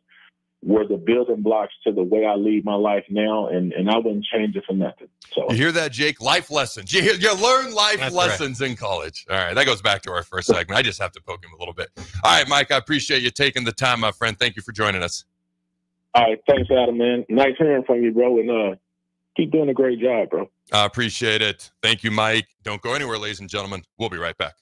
were the building blocks to the way I lead my life now, and I wouldn't change it for nothing. So you hear that, Jake? Life lessons. You learn life lessons in college. All right, that goes back to our first segment. I just have to poke him a little bit. All right, Mike, I appreciate you taking the time, my friend. Thank you for joining us. All right, thanks, Adam, man. Nice hearing from you, bro, and keep doing a great job, bro. I appreciate it. Thank you, Mike. Don't go anywhere, ladies and gentlemen. We'll be right back.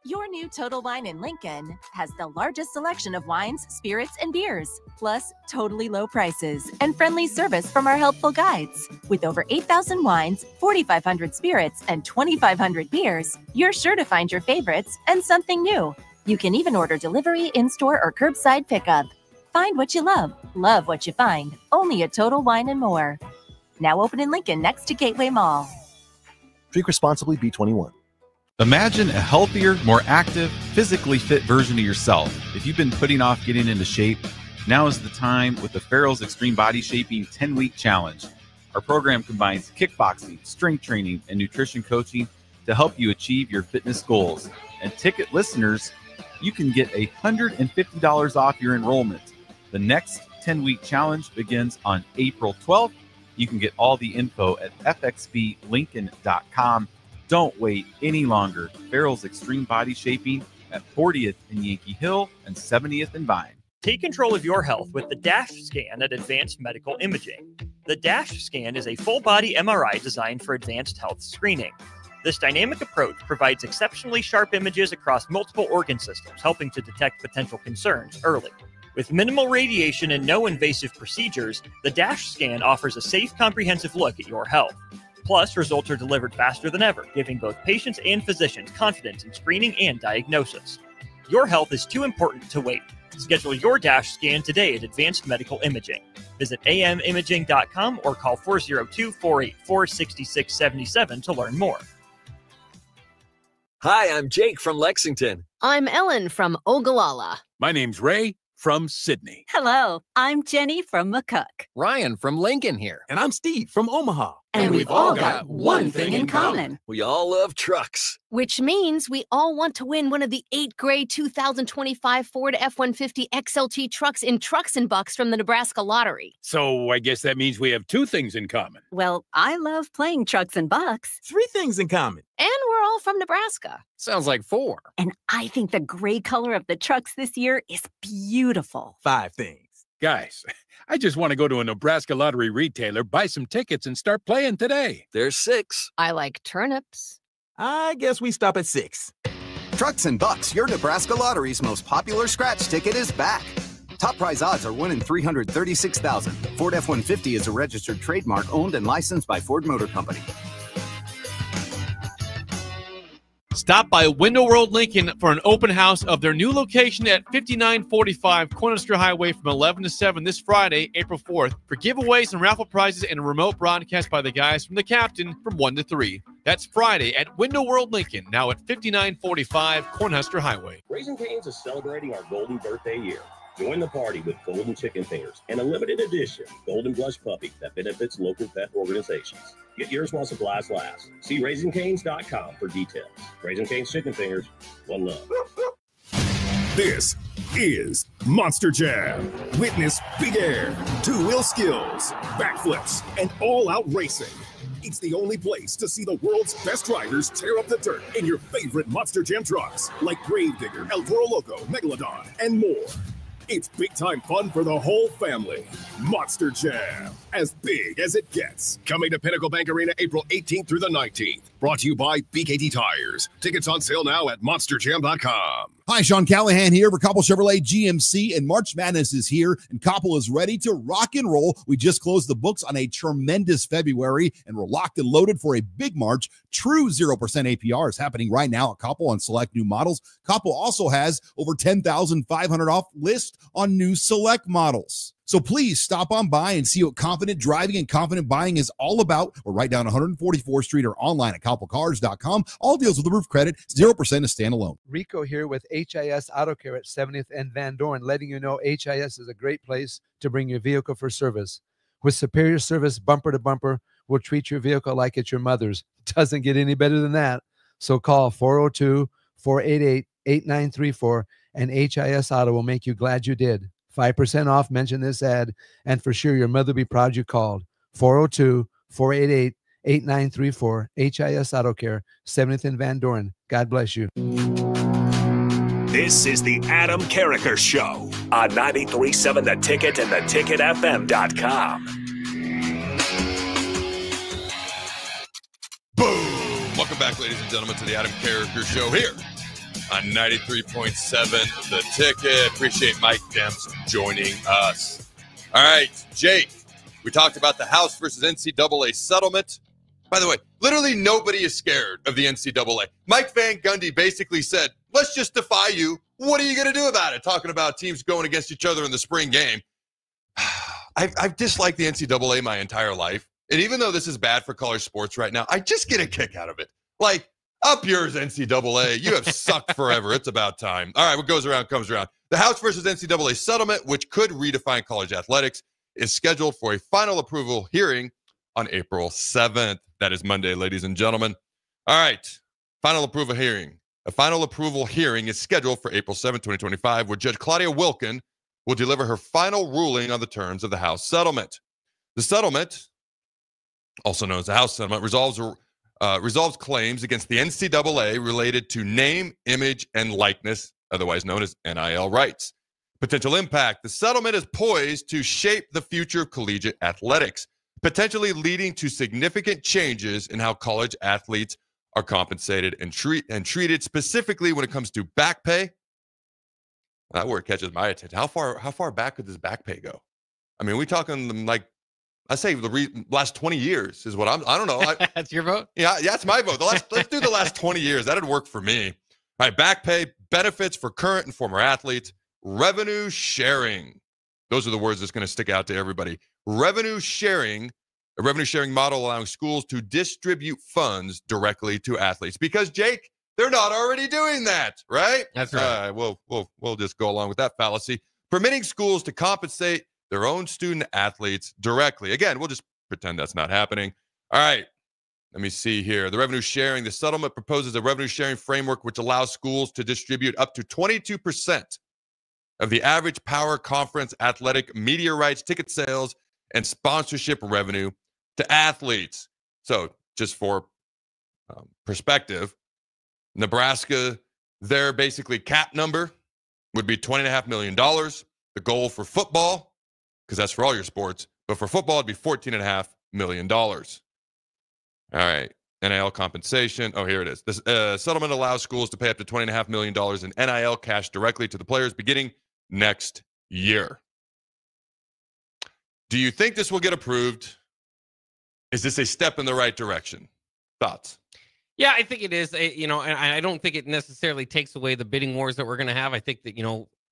Your new Total Wine in Lincoln has the largest selection of wines, spirits, and beers, plus totally low prices and friendly service from our helpful guides. With over 8,000 wines, 4,500 spirits, and 2,500 beers, you're sure to find your favorites and something new. You can even order delivery, in-store, or curbside pickup. Find what you love what you find, only at Total Wine and More. Now open in Lincoln next to Gateway Mall. Drink responsibly, B21. Imagine a healthier, more active, physically fit version of yourself. If you've been putting off getting into shape, now is the time with the Farrell's Extreme Body Shaping 10-Week Challenge. Our program combines kickboxing, strength training, and nutrition coaching to help you achieve your fitness goals. And ticket listeners, you can get $150 off your enrollment. The next 10-week challenge begins on April 12th. You can get all the info at fxblincoln.com. Don't wait any longer. Farrell's Extreme Body Shaping at 40th and Yankee Hill and 70th and Vine. Take control of your health with the DASH scan at Advanced Medical Imaging. The DASH scan is a full-body MRI designed for advanced health screening. This dynamic approach provides exceptionally sharp images across multiple organ systems, helping to detect potential concerns early. With minimal radiation and no invasive procedures, the DASH scan offers a safe, comprehensive look at your health. Plus, results are delivered faster than ever, giving both patients and physicians confidence in screening and diagnosis. Your health is too important to wait. Schedule your DASH scan today at Advanced Medical Imaging. Visit amimaging.com or call 402-484-6677 to learn more. Hi, I'm Jake from Lexington. I'm Ellen from Ogallala. My name's Ray from Sydney. Hello, I'm Jenny from McCook. Ryan from Lincoln here. And I'm Steve from Omaha. And we've all got one thing in common. We all love trucks. Which means we all want to win one of the 8th grade 2025 Ford F-150 XLT trucks in Trucks and Bucks from the Nebraska Lottery. So I guess that means we have 2 things in common. Well, I love playing Trucks and Bucks. 3 things in common. And we're all from Nebraska. Sounds like 4. And I think the gray color of the trucks this year is beautiful. 5 things. Guys, I just want to go to a Nebraska Lottery retailer, buy some tickets, and start playing today. There's 6. I like turnips. I guess we stop at 6. Trucks and Bucks, your Nebraska Lottery's most popular scratch ticket is back. Top prize odds are 1 in 336,000. Ford F-150 is a registered trademark owned and licensed by Ford Motor Company. Stop by Window World Lincoln for an open house of their new location at 5945 Cornhusker Highway from 11 to 7 this Friday, April 4th, for giveaways and raffle prizes and a remote broadcast by the guys from the Captain from 1 to 3. That's Friday at Window World Lincoln, now at 5945 Cornhusker Highway. Raising Cane's is celebrating our golden birthday year. Join the party with Golden Chicken Fingers and a limited edition Golden Blush Puppy that benefits local pet organizations. Get yours while supplies last. See RaisingCanes.com for details. Raising Cane's Chicken Fingers, one love. This is Monster Jam. Witness big air, two-wheel skills, backflips, and all-out racing. It's the only place to see the world's best drivers tear up the dirt in your favorite Monster Jam trucks like Gravedigger, El Toro Loco, Megalodon, and more. It's big-time fun for the whole family. Monster Jam, as big as it gets. Coming to Pinnacle Bank Arena April 18th through the 19th. Brought to you by BKT Tires. Tickets on sale now at monsterjam.com. Hi, Sean Callahan here for Koppel Chevrolet GMC, and March Madness is here, and Koppel is ready to rock and roll. We just closed the books on a tremendous February, and we're locked and loaded for a big March. True 0% APR is happening right now at Koppel on select new models. Koppel also has over 10,500 off list on new select models. So please stop on by and see what confident driving and confident buying is all about. We're right down 144th Street or online at koppelcars.com. All deals with the roof credit, 0% is standalone. Rico here with HIS Auto Care at 70th and Van Dorn, letting you know HIS is a great place to bring your vehicle for service. With superior service, bumper to bumper, we'll treat your vehicle like it's your mother's. Doesn't get any better than that. So call 402-488-8934 and HIS Auto will make you glad you did. 5% off, mention this ad, and for sure your mother will be proud you called. 402-488-8934, HIS Auto Care, 70th and Van Dorn. God bless you. This is the Adam Carriker Show on 93.7 The Ticket and theticketfm.com. Boom! Welcome back, ladies and gentlemen, to the Adam Carriker Show here on 93.7 The Ticket. Appreciate Mike Demps joining us. All right, Jake, we talked about the House versus NCAA settlement. By the way, literally nobody is scared of the NCAA. Mike Van Gundy basically said, let's just defy you. What are you going to do about it? Talking about teams going against each other in the spring game. I've disliked the NCAA my entire life. And even though this is bad for college sports right now, I just get a kick out of it. Like, up yours, NCAA. You have sucked forever. It's about time. All right, what goes around comes around. The House versus NCAA settlement, which could redefine college athletics, is scheduled for a final approval hearing on April 7th. That is Monday, ladies and gentlemen. All right, final approval hearing. A final approval hearing is scheduled for April 7th, 2025, where Judge Claudia Wilkin will deliver her final ruling on the terms of the House settlement. The settlement, also known as the House settlement, resolves claims against the NCAA related to name, image, and likeness, otherwise known as NIL rights. Potential impact. The settlement is poised to shape the future of collegiate athletics, potentially leading to significant changes in how college athletes are compensated and treated, specifically when it comes to back pay. That word catches my attention. How far back could this back pay go? I mean, we talking like, I say the last 20 years is what I don't know. That's your vote? Yeah, that's my vote. Let's do the last 20 years. That'd work for me. All right, back pay, benefits for current and former athletes, revenue sharing. Those are the words that's going to stick out to everybody. Revenue sharing, a revenue sharing model allowing schools to distribute funds directly to athletes. Because, Jake, they're not already doing that, right? That's right. We'll just go along with that fallacy. Permitting schools to compensate their own student athletes directly. Again, we'll just pretend that's not happening. All right, let me see here. The revenue sharing, the settlement proposes a revenue sharing framework which allows schools to distribute up to 22% of the average Power Conference athletic media rights, ticket sales, and sponsorship revenue to athletes. So just for perspective, Nebraska, their basically cap number would be $20.5 million. The goal for football, because that's for all your sports, but for football, it'd be $14.5 million. All right, NIL compensation. Oh, here it is. This settlement allows schools to pay up to $20.5 million in NIL cash directly to the players beginning next year. Do you think this will get approved? Is this a step in the right direction? Thoughts? Yeah, I think it is. And I don't think it necessarily takes away the bidding wars that we're going to have. I think that,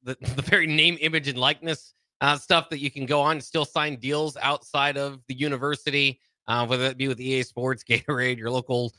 the very name, image, and likeness stuff that you can go on and still sign deals outside of the university, whether it be with EA Sports, Gatorade, your local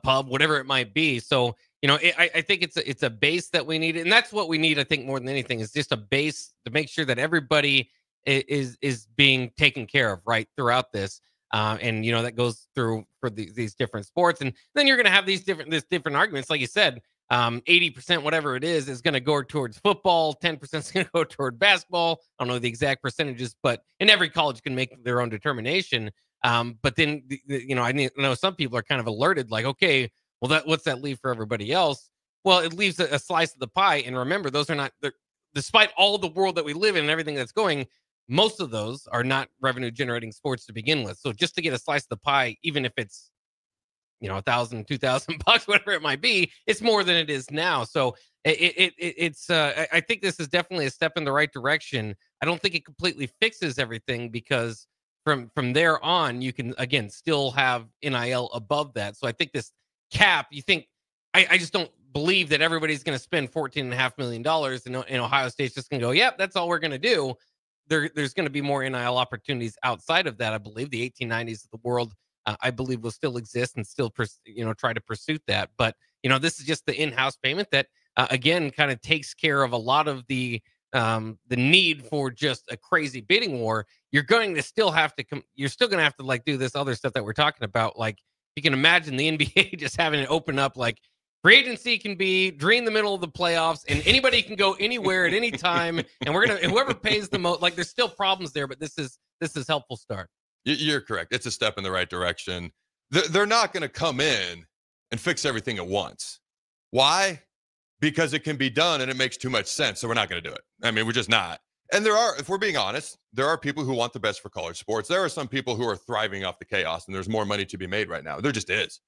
pub, whatever it might be. So, I think it's a base that we need. And that's what we need, I think, more than anything, is just a base to make sure that everybody is being taken care of right throughout this. And that goes through for these different sports. And then you're going to have these different arguments. Like you said, 80%, whatever it is going to go towards football. 10% is going to go toward basketball. I don't know the exact percentages, but in every college can make their own determination. But then, I know some people are kind of alerted, like, okay, well, what's that leave for everybody else? Well, it leaves a slice of the pie. And remember, those are not, despite all the world that we live in and everything that's going, most of those are not revenue generating sports to begin with. So just to get a slice of the pie, even if it's, $1,000, $2,000, whatever it might be, it's more than it is now. So I think this is definitely a step in the right direction. I don't think it completely fixes everything, because from there on, you can, again, still have NIL above that. So I think this cap, I just don't believe that everybody's going to spend $14.5 million and Ohio State's just going to go, yep, that's all we're going to do. There's going to be more NIL opportunities outside of that. I believe the 1890s of the world, I believe, will still exist and still, try to pursue that. But, this is just the in-house payment that, again, kind of takes care of a lot of the need for just a crazy bidding war. You're going to still have to you're still going to have to like do this other stuff that we're talking about. Like, you can imagine the NBA just having it open up, like, free agency can be during the middle of the playoffs, and anybody can go anywhere at any time. And whoever pays the most, like, there's still problems there, but this is helpful start. You're correct. It's a step in the right direction. They're not going to come in and fix everything at once. Why? Because it can be done and it makes too much sense. So we're not going to do it. I mean, we're just not. And if we're being honest, there are people who want the best for college sports. There are some people who are thriving off the chaos, and there's more money to be made right now. There just is.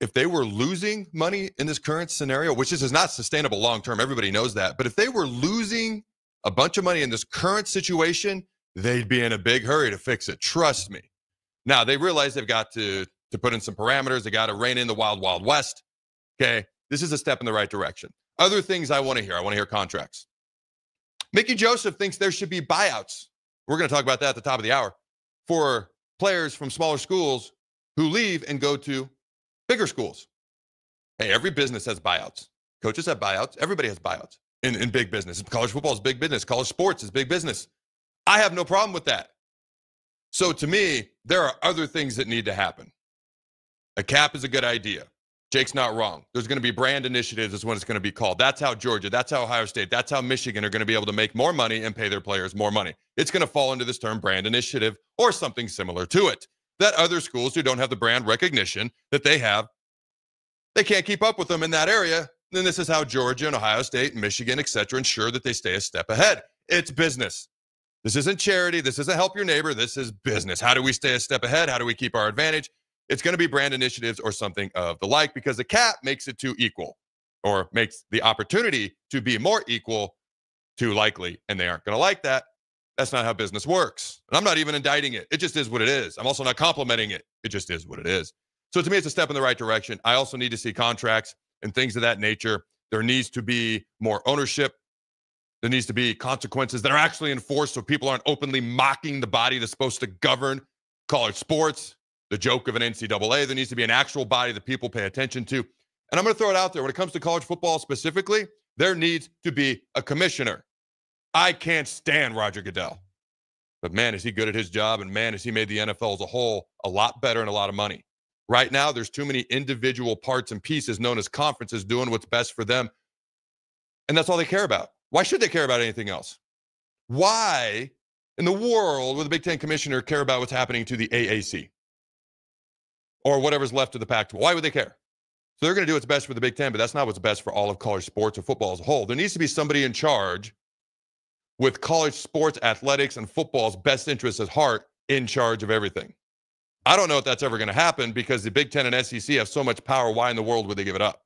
If they were losing money in this current scenario, which is not sustainable long-term, everybody knows that. But if they were losing a bunch of money in this current situation, they'd be in a big hurry to fix it. Trust me. Now, they realize they've got to put in some parameters. They got to rein in the wild, wild west. Okay. This is a step in the right direction. Other things I want to hear contracts. Mickey Joseph thinks there should be buyouts. We're going to talk about that at the top of the hour for players from smaller schools who leave and go to bigger schools. Hey, every business has buyouts. Coaches have buyouts. Everybody has buyouts in big business. College football is big business. College sports is big business. I have no problem with that. So to me, there are other things that need to happen. A cap is a good idea. Jake's not wrong. There's going to be brand initiatives is what it's going to be called. That's how Georgia, that's how Ohio State, that's how Michigan are going to be able to make more money and pay their players more money. It's going to fall into this term brand initiative or something similar to it. That other schools who don't have the brand recognition that they have, they can't keep up with them in that area. Then this is how Georgia and Ohio State and Michigan, et cetera, ensure that they stay a step ahead. It's business. This isn't charity. This isn't help your neighbor. This is business. How do we stay a step ahead? How do we keep our advantage? It's going to be brand initiatives or something of the like, because the cap makes it too equal, or makes the opportunity to be more equal too likely, and they aren't going to like that. That's not how business works. And I'm not even indicting it. It just is what it is. I'm also not complimenting it. It just is what it is. So to me, it's a step in the right direction. I also need to see contracts and things of that nature. There needs to be more ownership. There needs to be consequences that are actually enforced so people aren't openly mocking the body that's supposed to govern college sports, the joke of an NCAA. There needs to be an actual body that people pay attention to. And I'm going to throw it out there. When it comes to college football specifically, there needs to be a commissioner. I can't stand Roger Goodell. But man, is he good at his job, and man, has he made the NFL as a whole a lot better and a lot of money. Right now, there's too many individual parts and pieces known as conferences doing what's best for them. And that's all they care about. Why should they care about anything else? Why in the world would the Big Ten commissioner care about what's happening to the AAC or whatever's left of the Pac-12? Why would they care? So they're going to do what's best for the Big Ten, but that's not what's best for all of college sports or football as a whole. There needs to be somebody in charge with college sports, athletics, and football's best interests at heart in charge of everything. I don't know if that's ever going to happen because the Big Ten and SEC have so much power. Why in the world would they give it up?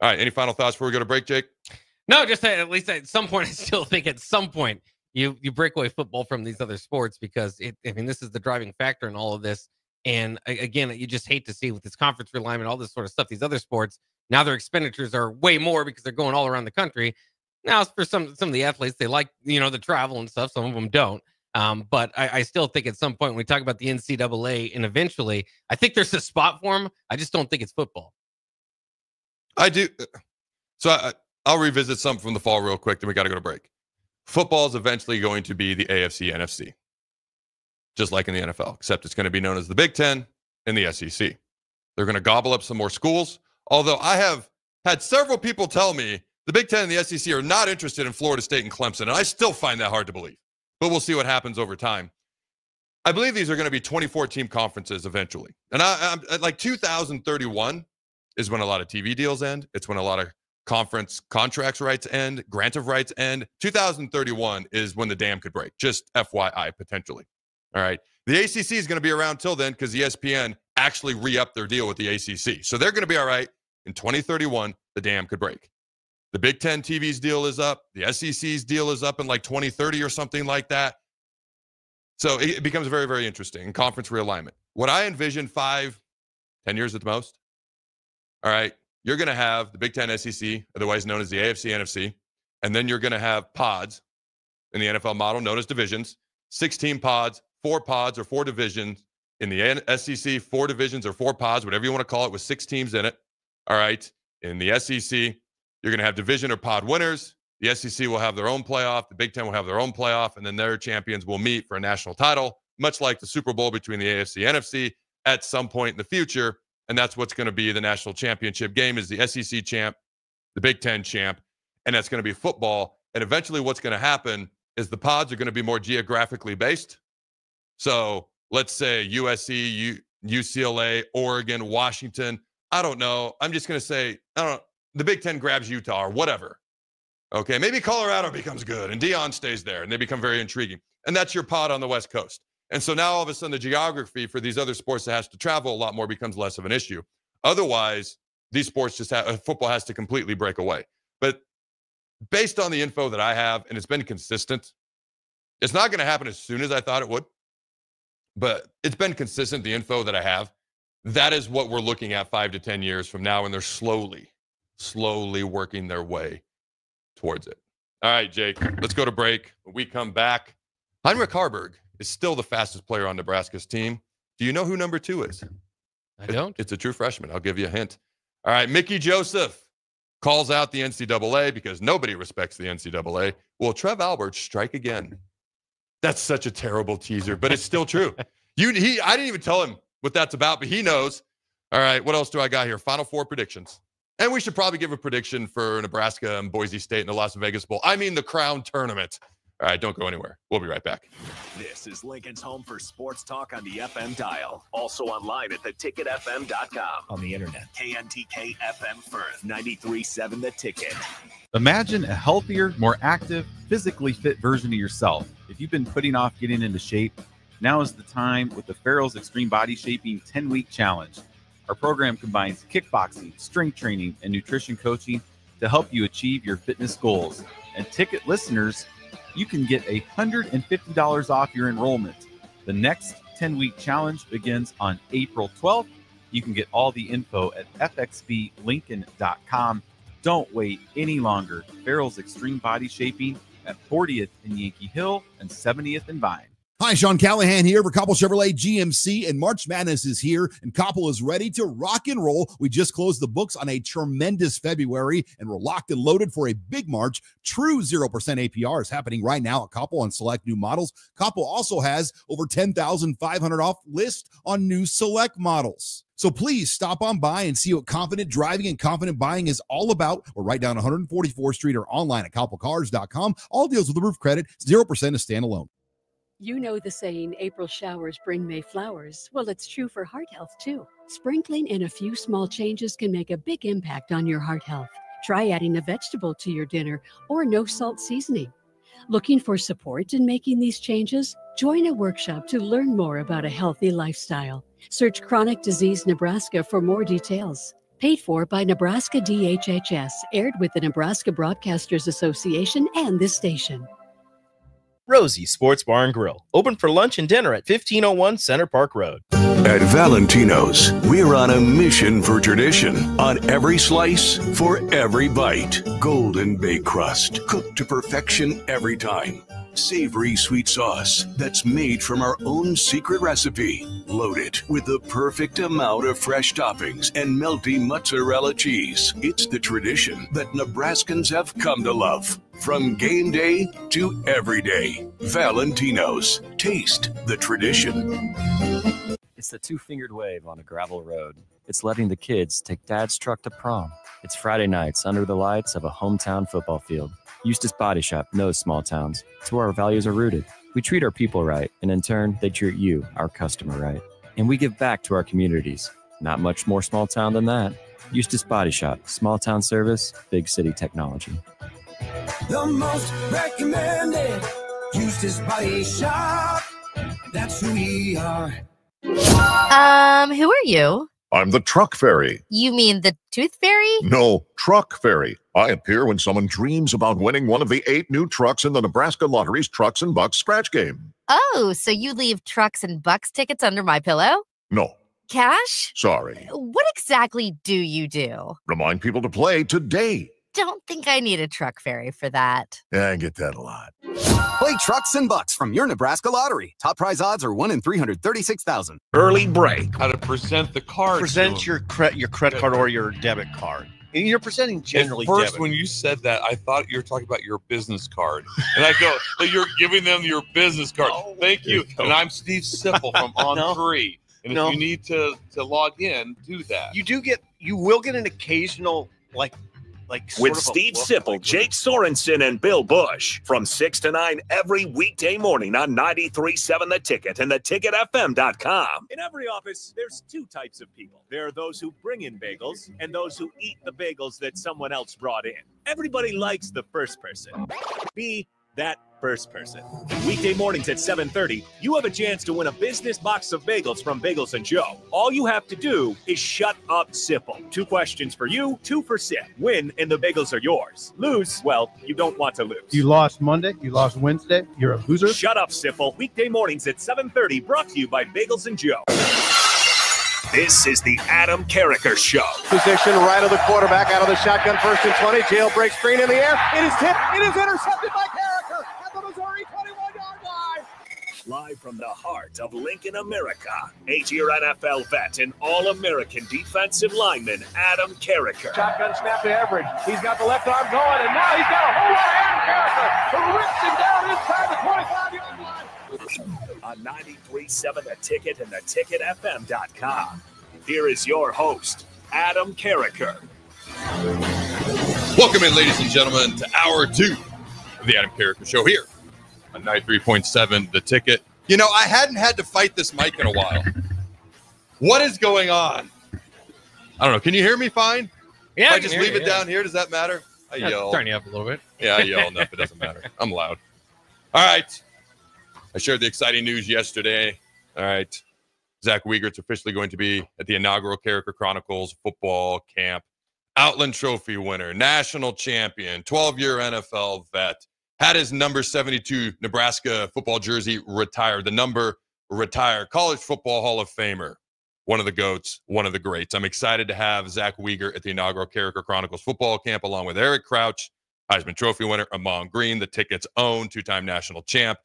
All right, any final thoughts before we go to break, Jake? No, just at least at some point, I still think at some point you break away football from these other sports, because this is the driving factor in all of this. And again, you just hate to see with this conference realignment, all this sort of stuff, these other sports, now their expenditures are way more because they're going all around the country. Now, for some of the athletes, they like, the travel and stuff. Some of them don't. But I still think at some point when we talk about the NCAA and eventually, I think there's a spot for them. I just don't think it's football. I do. So I'll revisit something from the fall real quick, then we got to go to break. Football is eventually going to be the AFC, NFC, just like in the NFL, except it's going to be known as the Big Ten and the SEC. They're going to gobble up some more schools. Although I have had several people tell me the Big Ten and the SEC are not interested in Florida State and Clemson, and I still find that hard to believe. But we'll see what happens over time. I believe these are going to be 24-team conferences eventually. And I'm like 2031 is when a lot of TV deals end. It's when a lot of conference contracts rights end, grant of rights end. 2031 is when the dam could break. Just FYI, potentially. All right. The ACC is going to be around till then because ESPN actually re-upped their deal with the ACC. So they're going to be all right. In 2031, the dam could break. The Big Ten TV's deal is up. The SEC's deal is up in like 2030 or something like that. So it becomes very, very interesting in conference realignment. What I envision 5-10 years at the most, all right, you're going to have the Big Ten SEC, otherwise known as the AFC, NFC, and then you're going to have pods in the NFL model known as divisions, 16 pods, 4 pods or 4 divisions. In the SEC, 4 divisions or 4 pods, whatever you want to call it, with 6 teams in it. All right. In the SEC, you're going to have division or pod winners. The SEC will have their own playoff. The Big Ten will have their own playoff, and then their champions will meet for a national title, much like the Super Bowl between the AFC and NFC at some point in the future. And that's what's going to be the national championship game is the SEC champ, the Big Ten champ, and that's going to be football. And eventually what's going to happen is the pods are going to be more geographically based. So let's say USC, UCLA, Oregon, Washington. I don't know. I'm just going to say, I don't know. The Big Ten grabs Utah or whatever. Okay, maybe Colorado becomes good and Deion stays there and they become very intriguing. And that's your pod on the West Coast. And so now all of a sudden the geography for these other sports that has to travel a lot more becomes less of an issue. Otherwise, these sports just have, football has to completely break away. But based on the info that I have, and it's been consistent, it's not going to happen as soon as I thought it would. But it's been consistent, the info that I have. That is what we're looking at 5 to 10 years from now, and they're slowly working their way towards it. All right, Jake, let's go to break. When we come back, Heinrich Haarberg is still the fastest player on Nebraska's team. Do you know who number 2 is? I don't. It's a true freshman. I'll give you a hint. All right, Mickey Joseph calls out the NCAA because nobody respects the NCAA. Will Trev Alberts strike again? That's such a terrible teaser, but it's still true. I didn't even tell him what that's about, but he knows. All right, what else do I got here? Final 4 predictions. And we should probably give a prediction for Nebraska and Boise State in the Las Vegas Bowl. I mean the Crown Tournament. All right, don't go anywhere. We'll be right back. This is Lincoln's home for sports talk on the FM dial. Also online at theticketfm.com. On the internet. KNTK FM Firth, 93.7 The Ticket. Imagine a healthier, more active, physically fit version of yourself. If you've been putting off getting into shape, now is the time with the Farrell's Extreme Body Shaping 10-Week Challenge. Our program combines kickboxing, strength training, and nutrition coaching to help you achieve your fitness goals. And ticket listeners, you can get $150 off your enrollment. The next 10-week challenge begins on April 12th. You can get all the info at fxblincoln.com. Don't wait any longer. Farrell's Extreme Body Shaping at 40th and Yankee Hill and 70th and Vine. Hi, Sean Callahan here for Koppel Chevrolet GMC, and March Madness is here, and Koppel is ready to rock and roll. We just closed the books on a tremendous February, and we're locked and loaded for a big March. True 0% APR is happening right now at Koppel on select new models. Koppel also has over 10,500 off list on new select models. So please stop on by and see what confident driving and confident buying is all about. We're right down 144th Street or online at koppelcars.com. All deals with the roof credit, 0% is standalone. You know the saying, April showers bring May flowers. Well, it's true for heart health, too. Sprinkling in a few small changes can make a big impact on your heart health. Try adding a vegetable to your dinner or no salt seasoning. Looking for support in making these changes? Join a workshop to learn more about a healthy lifestyle. Search Chronic Disease Nebraska for more details. Paid for by Nebraska DHHS, aired with the Nebraska Broadcasters Association and this station. Rosie's Sports Bar and Grill, open for lunch and dinner at 1501 Center Park Road. At Valentino's, we're on a mission for tradition. On every slice, for every bite. Golden baked crust, cooked to perfection every time. Savory sweet sauce that's made from our own secret recipe. Loaded with the perfect amount of fresh toppings and melty mozzarella cheese. It's the tradition that Nebraskans have come to love. From game day to every day. Valentino's. Taste the tradition. It's the two-fingered wave on a gravel road. It's letting the kids take Dad's truck to prom. It's Friday nights under the lights of a hometown football field. Eustace Body Shop knows small towns. It's where our values are rooted. We treat our people right, and in turn, they treat you, our customer, right. And we give back to our communities. Not much more small town than that. Eustace Body Shop, small town service, big city technology. The most recommended Eustace Body Shop. That's who we are. Who are you? I'm the Truck Fairy. You mean the Tooth Fairy? No, Truck Fairy. I appear when someone dreams about winning one of the 8 new trucks in the Nebraska Lottery's Trucks and Bucks scratch game. Oh, so you leave Trucks and Bucks tickets under my pillow? No. Cash? Sorry. What exactly do you do? Remind people to play today. Don't think I need a Truck Fairy for that. Yeah, I get that a lot. Play Trucks and Bucks from your Nebraska Lottery. Top prize odds are 1 in 336,000. Early break. How to present the card. Present your credit card or your debit card. And you're presenting generally At first, debit. when you said that, I thought you were talking about your business card. And I go, so you're giving them your business card. Thank you. And I'm Steve Sipple from On3. And if you need to log in, do that. You will get an occasional, like with Steve Sipple, Jake Sorensen, and Bill Bush from 6 to 9 every weekday morning on 93.7 The Ticket and theticketfm.com. In every office, there's 2 types of people. There are those who bring in bagels and those who eat the bagels that someone else brought in. Everybody likes the first person. Be that first person. Weekday mornings at 7:30, you have a chance to win a business box of bagels from Bagels & Joe. All you have to do is shut up Sipple. 2 questions for you, 2 for Sip. Win, and the bagels are yours. Lose, well, you don't want to lose. You lost Monday, you lost Wednesday, you're a loser. Shut up, Sipple. Weekday mornings at 7:30, brought to you by Bagels & Joe. This is the Adam Carriker Show. Position right of the quarterback, out of the shotgun, 1st and 20. Jailbreak screen in the air. It is tipped. It is intercepted by Carriker at the Missouri 21-yard line. Live from the heart of Lincoln, America, 8-year NFL vet and All-American defensive lineman Adam Carriker. Shotgun snap to Everett. He's got the left arm going, and now he's got a whole lot of Adam Carriker who rips him down inside the 25-yard line. On 93.7 The Ticket and theticketfm.com. Here is your host, Adam Carriker. Welcome in, ladies and gentlemen, to Hour 2 of the Adam Carriker Show here on 93.7 The Ticket. You know, I hadn't had to fight this mic in a while. What is going on? I don't know. Can you hear me fine? Yeah, if I just leave it down here, does that matter? I yell. Turn you up a little bit. Yeah, I yell enough. It doesn't matter. I'm loud. All right. I shared the exciting news yesterday. All right. Zach Wiegert's officially going to be at the inaugural Carriker Chronicles football camp. Outland Trophy winner, national champion, 12-year NFL vet, had his number 72 Nebraska football jersey retired. The number retired. College Football Hall of Famer. One of the GOATs, one of the greats. I'm excited to have Zach Wiegert at the inaugural Carriker Chronicles football camp, along with Eric Crouch, Heisman Trophy winner, Amon Green, the Ticket's own 2-time national champ.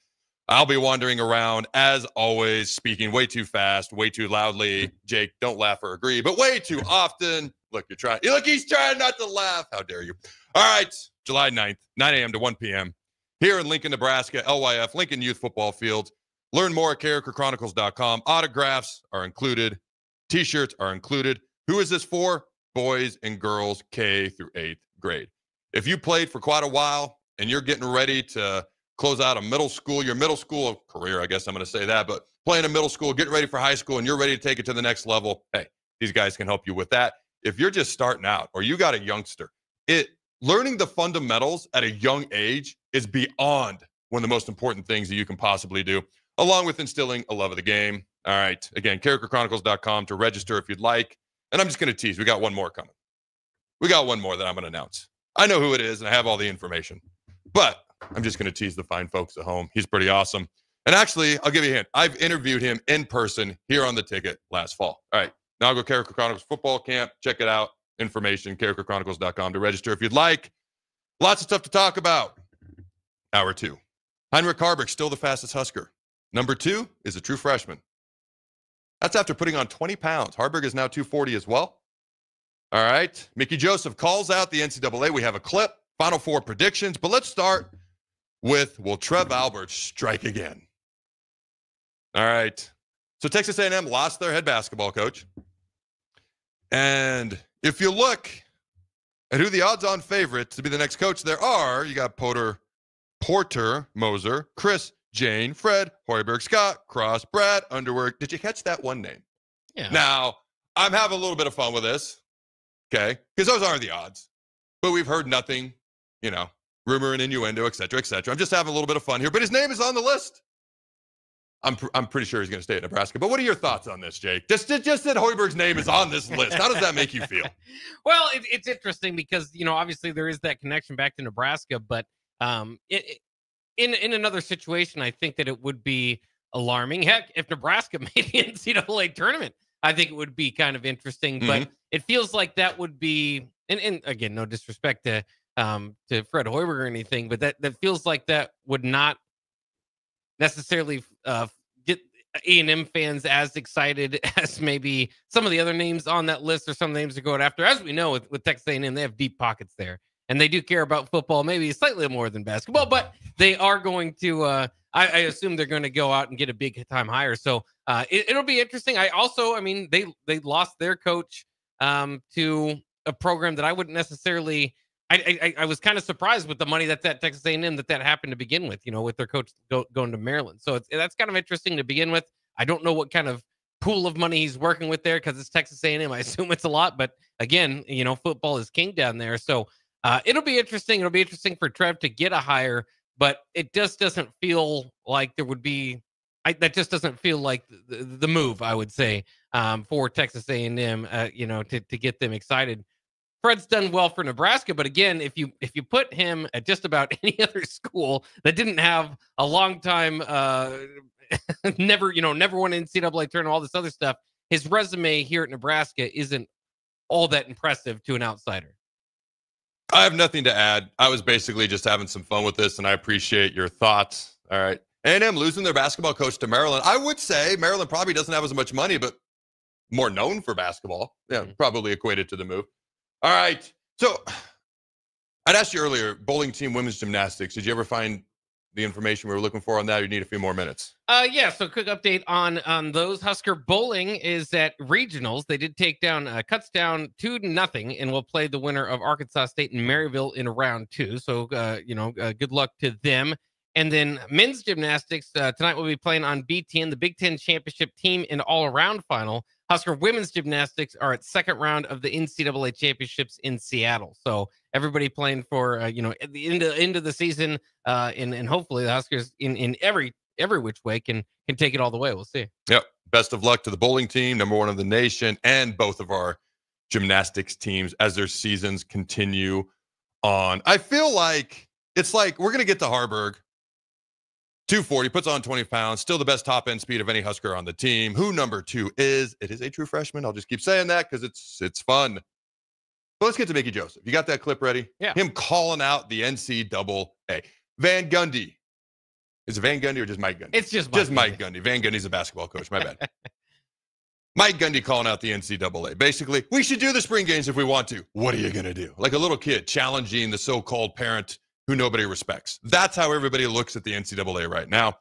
I'll be wandering around, as always, speaking way too fast, way too loudly. Jake, don't laugh or agree, but way too often. Look, he's trying not to laugh. How dare you? All right, July 9th, 9 a.m. to 1 p.m. here in Lincoln, Nebraska, LYF, Lincoln Youth Football Field. Learn more at carrikerchronicles.com. Autographs are included. T-shirts are included. Who is this for? Boys and girls, K through 8th grade. If you played for quite a while and you're getting ready to close out your middle school career, I guess I'm going to say that, but playing in middle school, getting ready for high school, and you're ready to take it to the next level, hey, these guys can help you with that. If you're just starting out or you got a youngster, learning the fundamentals at a young age is beyond one of the most important things that you can possibly do, along with instilling a love of the game. All right, again, carrikerchronicles.com to register if you'd like. And I'm just going to tease. We got one more coming. We got one more that I'm going to announce. I know who it is, and I have all the information. But I'm just going to tease the fine folks at home. He's pretty awesome. And actually, I'll give you a hint. I've interviewed him in person here on the Ticket last fall. All right. Now I'll go Carriker Chronicles football camp. Check it out. Information, carrikerchronicles.com to register if you'd like. Lots of stuff to talk about. Hour 2. Heinrich Haarberg, still the fastest Husker. Number 2 is a true freshman. That's after putting on 20 pounds. Haarberg is now 240 as well. All right. Mickey Joseph calls out the NCAA. We have a clip. Final Four predictions. But let's start with, will Trev Alberts strike again? All right. So Texas A&M lost their head basketball coach. And if you look at who the odds-on favorites to be the next coach there are, you got Porter, Moser, Chris, Jane, Fred, Hoiberg, Scott, Cross, Brad, Underwood. Did you catch that one name? Yeah. Now, I'm having a little bit of fun with this, okay? Because those are the odds. But we've heard nothing, rumor and innuendo, et cetera, et cetera. I'm just having a little bit of fun here. But his name is on the list. I'm pretty sure he's going to stay at Nebraska. But what are your thoughts on this, Jake? Just that Hoiberg's name is on this list. How does that make you feel? Well, it's interesting because, obviously there is that connection back to Nebraska. But in another situation, I think that it would be alarming. Heck, if Nebraska made the NCAA tournament, I think it would be kind of interesting. Mm-hmm. But it feels like that would be, and again, no disrespect to Fred Hoiberg or anything, but that feels like that would not necessarily get A&M fans as excited as maybe some of the other names on that list or some names they're going after. As we know with Texas A&M, they have deep pockets there, and they do care about football maybe slightly more than basketball, but they are going to, I assume they're going to go out and get a big time hire. So it'll be interesting. They lost their coach to a program that I wouldn't necessarily, I was kind of surprised with the money that Texas A&M that happened to begin with, with their coach going to Maryland. So that's kind of interesting to begin with. I don't know what kind of pool of money he's working with there because it's Texas A&M. I assume it's a lot, but again, football is king down there. So it'll be interesting. It'll be interesting for Trev to get a hire, but it just doesn't feel like there would be. That just doesn't feel like the move, I would say, for Texas A&M. To get them excited. Fred's done well for Nebraska, but again, if you put him at just about any other school that didn't have a long time, never won an NCAA tournament, all this other stuff, his resume here at Nebraska isn't all that impressive to an outsider. I have nothing to add. I was basically just having some fun with this, and I appreciate your thoughts. All right. A&M losing their basketball coach to Maryland. I would say Maryland probably doesn't have as much money, but more known for basketball. Yeah, probably equated to the move. All right. So I'd asked you earlier, bowling team, women's gymnastics. Did you ever find the information we were looking for on that? Or you need a few more minutes? Yeah. So quick update on those. Husker bowling is at regionals. They did take down, cuts down 2-0, and will play the winner of Arkansas State and Maryville in round 2. So, good luck to them. And then men's gymnastics, tonight we'll be playing on BTN, the Big Ten Championship team in all-around final. Husker women's gymnastics are at second round of the NCAA championships in Seattle. So everybody playing for, at the end of the season, and hopefully the Huskers in every which way can take it all the way. We'll see. Yep. Best of luck to the bowling team, number 1 of the nation, and both of our gymnastics teams as their seasons continue on. I feel like it's like we're going to get to Haarberg. 240, puts on 20 pounds, still the best top-end speed of any Husker on the team. Who number 2 is? It is a true freshman. I'll just keep saying that because it's fun. But let's get to Mickey Joseph. You got that clip ready? Yeah. Him calling out the NCAA. Van Gundy. Is it Van Gundy or just Mike Gundy? It's just Mike Gundy. Van Gundy's a basketball coach. My bad. Mike Gundy calling out the NCAA. Basically, we should do the spring games if we want to. What are you going to do? Like a little kid challenging the so-called parent who nobody respects. That's how everybody looks at the NCAA right now.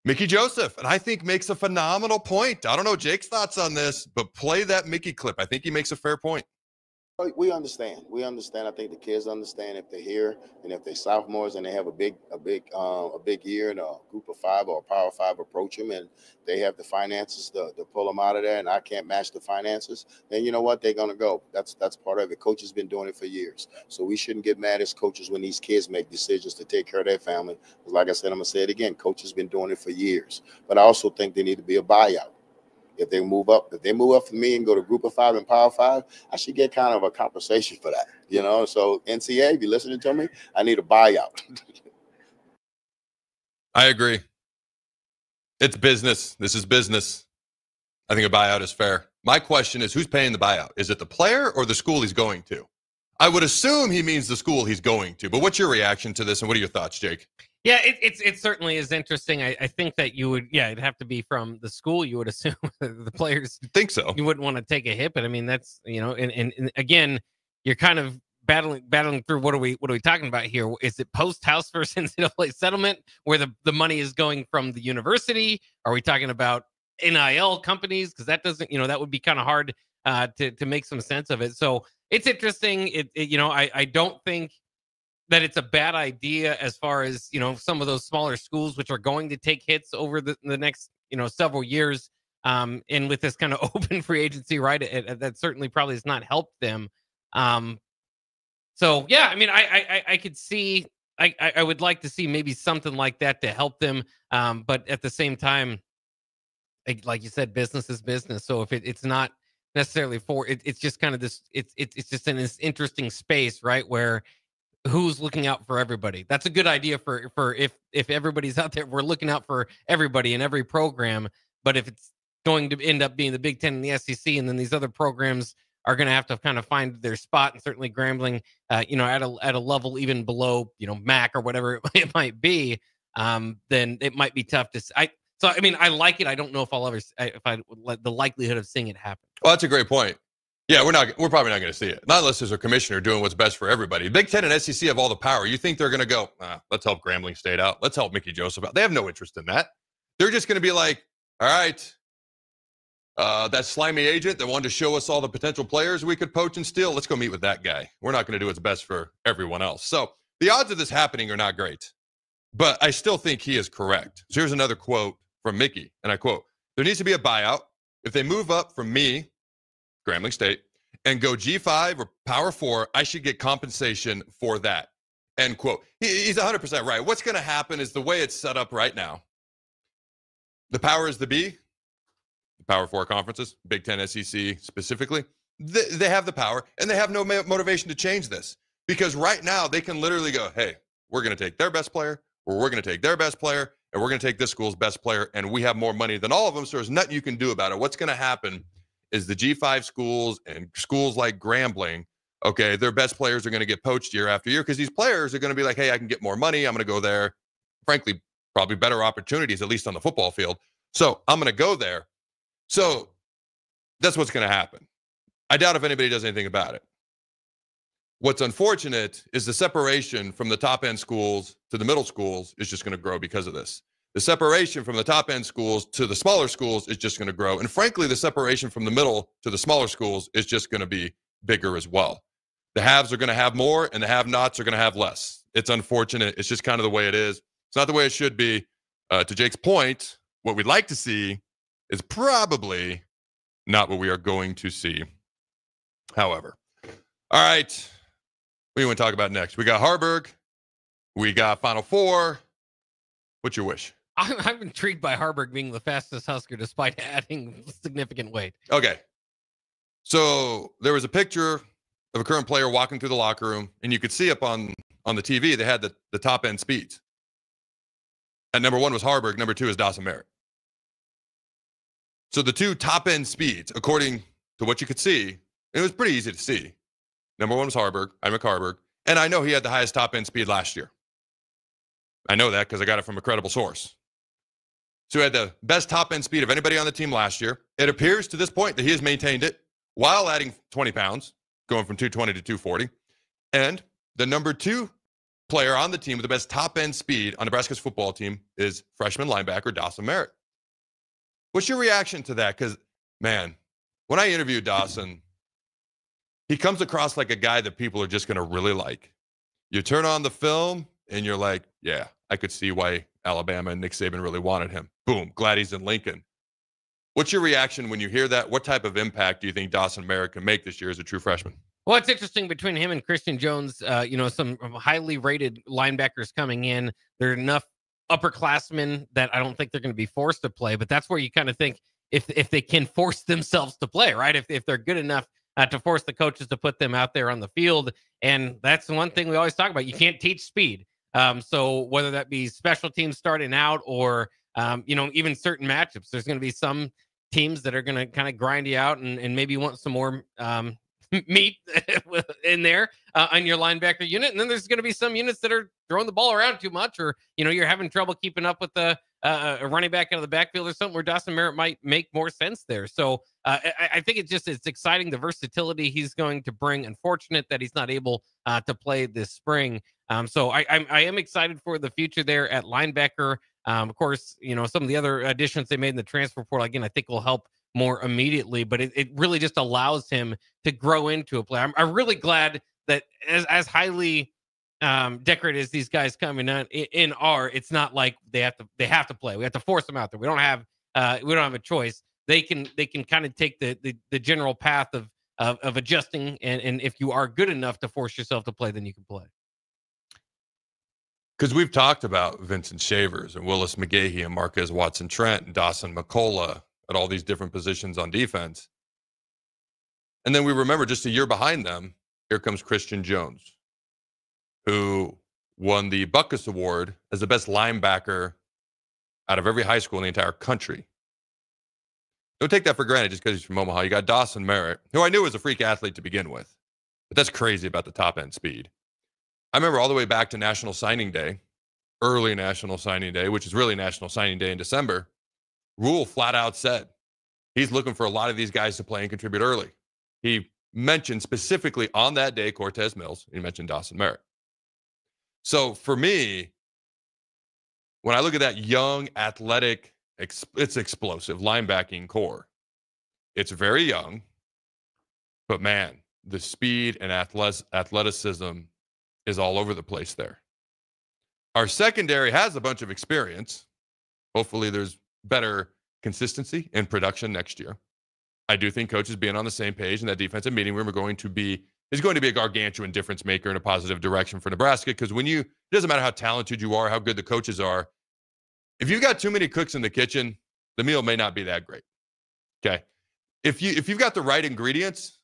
Mickey Joseph, and I think makes a phenomenal point. I don't know Jake's thoughts on this, but play that Mickey clip. I think he makes a fair point. We understand. I think the kids understand if they're here and if they're sophomores and they have a big year and a group of 5 or a power 5 approach them and they have the finances to pull them out of there and I can't match the finances, then you know what? They're going to go. That's part of it. Coach has been doing it for years. So we shouldn't get mad as coaches when these kids make decisions to take care of their family. Like I said, I'm going to say it again. Coach has been doing it for years. But I also think there need to be a buyout. If they move up for me and go to group of 5 and power 5, I should get kind of a compensation for that, So NCAA, if you're listening to me, I need a buyout. I agree. It's business. This is business. I think a buyout is fair. My question is, who's paying the buyout? Is it the player or the school he's going to? I would assume he means the school he's going to, but what's your reaction to this and what are your thoughts, Jake? Yeah, it certainly is interesting. I think that it'd have to be from the school. You would assume the players think so. You wouldn't want to take a hit, but I mean that's and again, you're kind of battling through what are we talking about here? Is it post House versus NCAA settlement where the money is going from the university? Are we talking about NIL companies, because that doesn't, that would be kind of hard to make some sense of it. So it's interesting. I don't think that it's a bad idea as far as, some of those smaller schools, which are going to take hits over the next, several years. And with this kind of open free agency, right, that certainly probably has not helped them. So, yeah, I mean, I could see, I would like to see maybe something like that to help them. But at the same time, like you said, business is business. So if it's not necessarily it's just kind of this, it's just in this interesting space, right, where who's looking out for everybody. That's a good idea for if everybody's out there, we're looking out for everybody in every program. But if it's going to end up being the Big Ten and the SEC, and then these other programs are going to have to kind of find their spot, and certainly Grambling, at a level even below, MAC or whatever it might be, then it might be tough to. So I mean, I like it. I don't know if I'll ever, if I let the likelihood of seeing it happen. Well, that's a great point. Yeah, we're probably not going to see it. Not unless there's a commissioner doing what's best for everybody. Big Ten and SEC have all the power. You think they're going to go, let's help Grambling State out. Let's help Mickey Joseph out. They have no interest in that. They're just going to be like, all right, that slimy agent that wanted to show us all the potential players we could poach and steal, let's go meet with that guy. We're not going to do what's best for everyone else. So the odds of this happening are not great, but I still think he is correct. So here's another quote from Mickey, and I quote, "There needs to be a buyout. If they move up from me, Grambling State, and go G5 or Power 4, I should get compensation for that." End quote. He's 100% right. What's going to happen is the way it's set up right now. The powers that be, the Power 4 conferences, Big Ten, SEC specifically, they have the power, and they have no motivation to change this. Because right now, they can literally go, hey, we're going to take their best player, or we're going to take their best player, and we're going to take this school's best player, and we have more money than all of them, so there's nothing you can do about it. What's going to happen is the G5 schools and schools like Grambling, okay, their best players are going to get poached year after year because these players are going to be like, hey, I can get more money. I'm going to go there. Frankly, probably better opportunities, at least on the football field. So I'm going to go there. So that's what's going to happen. I doubt if anybody does anything about it. What's unfortunate is the separation from the top-end schools to the middle schools is just going to grow because of this. The separation from the top-end schools to the smaller schools is just going to grow. And frankly, the separation from the middle to the smaller schools is just going to be bigger as well. The haves are going to have more, and the have-nots are going to have less. It's unfortunate. It's just kind of the way it is. It's not the way it should be. To Jake's point, what we'd like to see is probably not what we are going to see. However, all right, what do you want to talk about next? We got Haarberg. We got Final Four. What's your wish? I'm intrigued by Haarberg being the fastest Husker despite adding significant weight. Okay. So there was a picture of a current player walking through the locker room, and you could see up on the TV, they had the top-end speeds. And number 1 was Haarberg. Number 2 is Dawson Merritt. So the two top-end speeds, according to what you could see, it was pretty easy to see. Number 1 was Heinrich Haarberg. And I know he had the highest top-end speed last year. I know that because I got it from a credible source. So he had the best top-end speed of anybody on the team last year. It appears to this point that he has maintained it while adding 20 pounds, going from 220 to 240. And the number 2 player on the team with the best top-end speed on Nebraska's football team is freshman linebacker Dawson Merritt. What's your reaction to that? Because, man, when I interviewed Dawson, he comes across like a guy that people are just going to really like. You turn on the film, and you're like, yeah, I could see why Alabama and Nick Saban really wanted him. Boom, glad he's in Lincoln. What's your reaction when you hear that? What type of impact do you think Dawson Merritt can make this year as a true freshman? Well, it's interesting between him and Christian Jones, some highly rated linebackers coming in. There are enough upperclassmen that I don't think they're going to be forced to play, but that's where you kind of think if they can force themselves to play, right? If they're good enough to force the coaches to put them out there on the field. And that's the one thing we always talk about. You can't teach speed. So whether that be special teams starting out or, even certain matchups, there's going to be some teams that are going to kind of grind you out and maybe want some more meat in there on your linebacker unit. And then there's going to be some units that are throwing the ball around too much, or, you're having trouble keeping up with the a running back out of the backfield or something where Dawson Merritt might make more sense there. So I think it's exciting, the versatility he's going to bring. Unfortunate that he's not able to play this spring. So I am excited for the future there at linebacker. Of course, some of the other additions they made in the transfer portal, again, I think will help more immediately, but it really just allows him to grow into a player. I'm really glad that as highly decorated as these guys coming in are, it's not like they have to play. We have to force them out there. We don't have a choice. They can kind of take the general path of adjusting, and if you are good enough to force yourself to play, then you can play. Because we've talked about Vincent Shavers and Willis McGahee and Marquez Watson-Trent and Dawson McCullough at all these different positions on defense. And then we remember just a year behind them, here comes Christian Jones, who won the Butkus Award as the best linebacker out of every high school in the entire country. Don't take that for granted just because he's from Omaha. You got Dawson Merritt, who I knew was a freak athlete to begin with, but that's crazy about the top end speed. I remember all the way back to National Signing Day, early National Signing Day, which is really National Signing Day in December. Rule flat out said he's looking for a lot of these guys to play and contribute early. He mentioned specifically on that day Cortez Mills. He mentioned Dawson Merritt. So for me, when I look at that young, athletic, it's explosive linebacking core, it's very young, but man, the speed and athleticism is all over the place there. Our secondary has a bunch of experience. Hopefully there's better consistency in production next year. I do think coaches being on the same page in that defensive meeting room is going to be a gargantuan difference maker in a positive direction for Nebraska, because it doesn't matter how talented you are, how good the coaches are. If you've got too many cooks in the kitchen, the meal may not be that great. Okay. If you've got the right ingredients,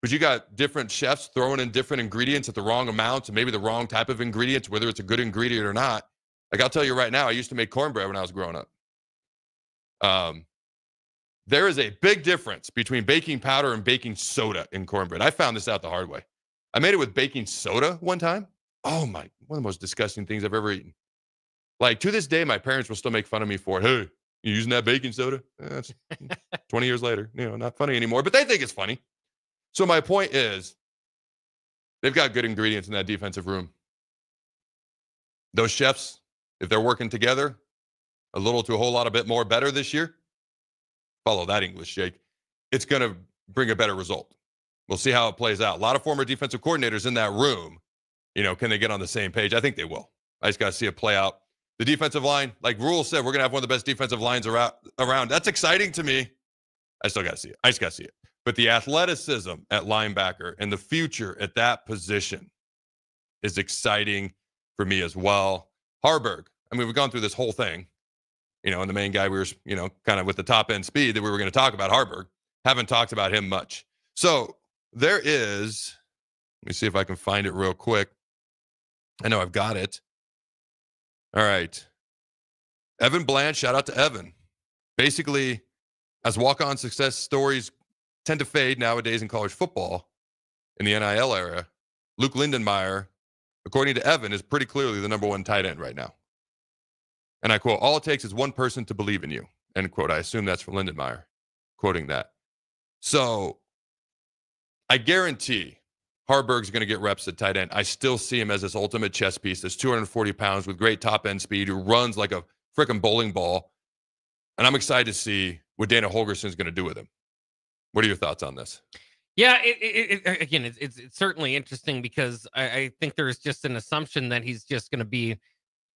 but you got different chefs throwing in different ingredients at the wrong amounts and maybe the wrong type of ingredients, whether it's a good ingredient or not. Like I'll tell you right now, I used to make cornbread when I was growing up. There is a big difference between baking powder and baking soda in cornbread. I found this out the hard way. I made it with baking soda one time. Oh my, one of the most disgusting things I've ever eaten. Like to this day, my parents will still make fun of me for it. Hey, you using that baking soda? That's 20 years later, not funny anymore, but they think it's funny. So my point is, they've got good ingredients in that defensive room. Those chefs, if they're working together a little to a whole lot a bit more better this year, follow that English, Jake, it's going to bring a better result. We'll see how it plays out. A lot of former defensive coordinators in that room, can they get on the same page? I think they will. I just got to see it play out. The defensive line, like Rule said, we're going to have one of the best defensive lines around. That's exciting to me. I still got to see it. I just got to see it. But the athleticism at linebacker and the future at that position is exciting for me as well. Haarberg, we've gone through this whole thing, and the main guy we were, kind of with the top end speed that we were going to talk about, Haarberg, haven't talked about him much. So there is, let me see if I can find it real quick. I know I've got it. All right. Evan Bland, shout out to Evan. Basically, as walk-on success stories tend to fade nowadays in college football in the NIL era, Luke Lindenmeyer, according to Evan, is pretty clearly the number one tight end right now. And I quote, all it takes is one person to believe in you, end quote. I assume that's from Lindenmeyer, quoting that. So I guarantee Haarberg's going to get reps at tight end. I still see him as this ultimate chess piece, this 240 pounds with great top end speed, who runs like a freaking bowling ball. And I'm excited to see what Dana Holgerson's going to do with him. What are your thoughts on this? Yeah, it's certainly interesting because I think there's just an assumption that he's just going to be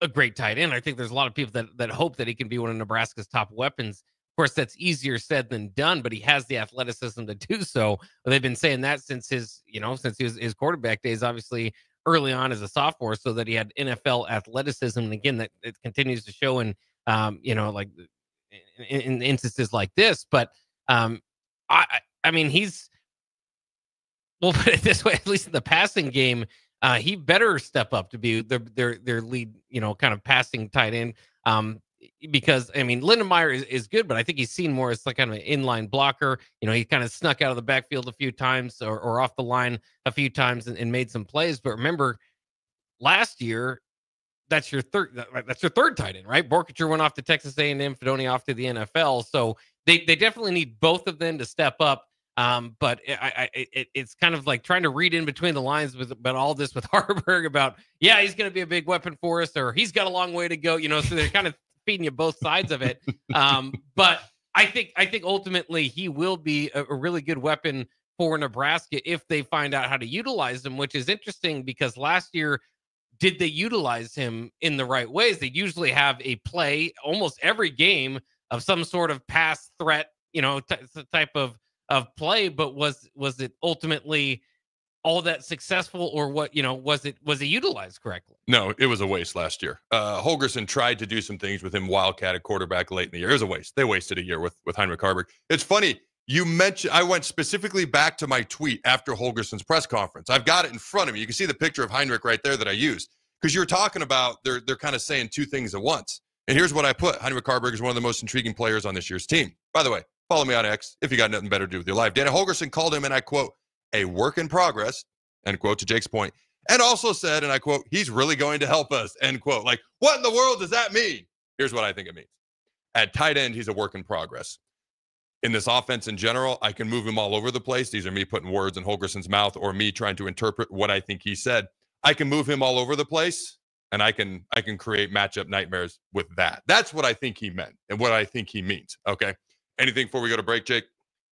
a great tight end. I think there's a lot of people that hope that he can be one of Nebraska's top weapons. Of course, that's easier said than done, but he has the athleticism to do so. They've been saying that since his quarterback days, obviously early on as a sophomore, so that he had NFL athleticism. And again, that it continues to show in in instances like this. But we'll put it this way, at least in the passing game, he better step up to be their lead, kind of passing tight end. Because Lindenmeyer is good, but I think he's seen more as like kind of an inline blocker. He kind of snuck out of the backfield a few times or off the line a few times and made some plays. But remember, last year, that's your third tight end, right? Borkacher went off to Texas A&M, Fedoni off to the NFL. So they definitely need both of them to step up. But it's kind of like trying to read in between the lines about all this with Haarberg about, he's going to be a big weapon for us, or he's got a long way to go. So they're kind of feeding you both sides of it. But I think ultimately he will be a really good weapon for Nebraska if they find out how to utilize him, which is interesting because last year, did they utilize him in the right ways? They usually have a play almost every game of some sort of pass threat, type of play. But was it ultimately all that successful, or what? Was it utilized correctly? No, it was a waste last year. Holgorsen tried to do some things with him wildcat at quarterback late in the year. It was a waste. They wasted a year with Heinrich Haarberg. It's funny. You mentioned, I went specifically back to my tweet after Holgersen's press conference. I've got it in front of me. You can see the picture of Heinrich right there that I used, because you're talking about they're kind of saying two things at once. And here's what I put. Heinrich Haarberg is one of the most intriguing players on this year's team. By the way, follow me on X if you got nothing better to do with your life. Dana Holgorsen called him, and I quote, a work in progress, end quote, to Jake's point, and also said, and I quote, he's really going to help us, end quote. Like, what in the world does that mean? Here's what I think it means. At tight end, he's a work in progress. In this offense in general, I can move him all over the place. These are me putting words in Holgersen's mouth or me trying to interpret what I think he said. I can move him all over the place, and I can create matchup nightmares with that. That's what I think he meant and what I think he means. Okay. Anything before we go to break, Jake?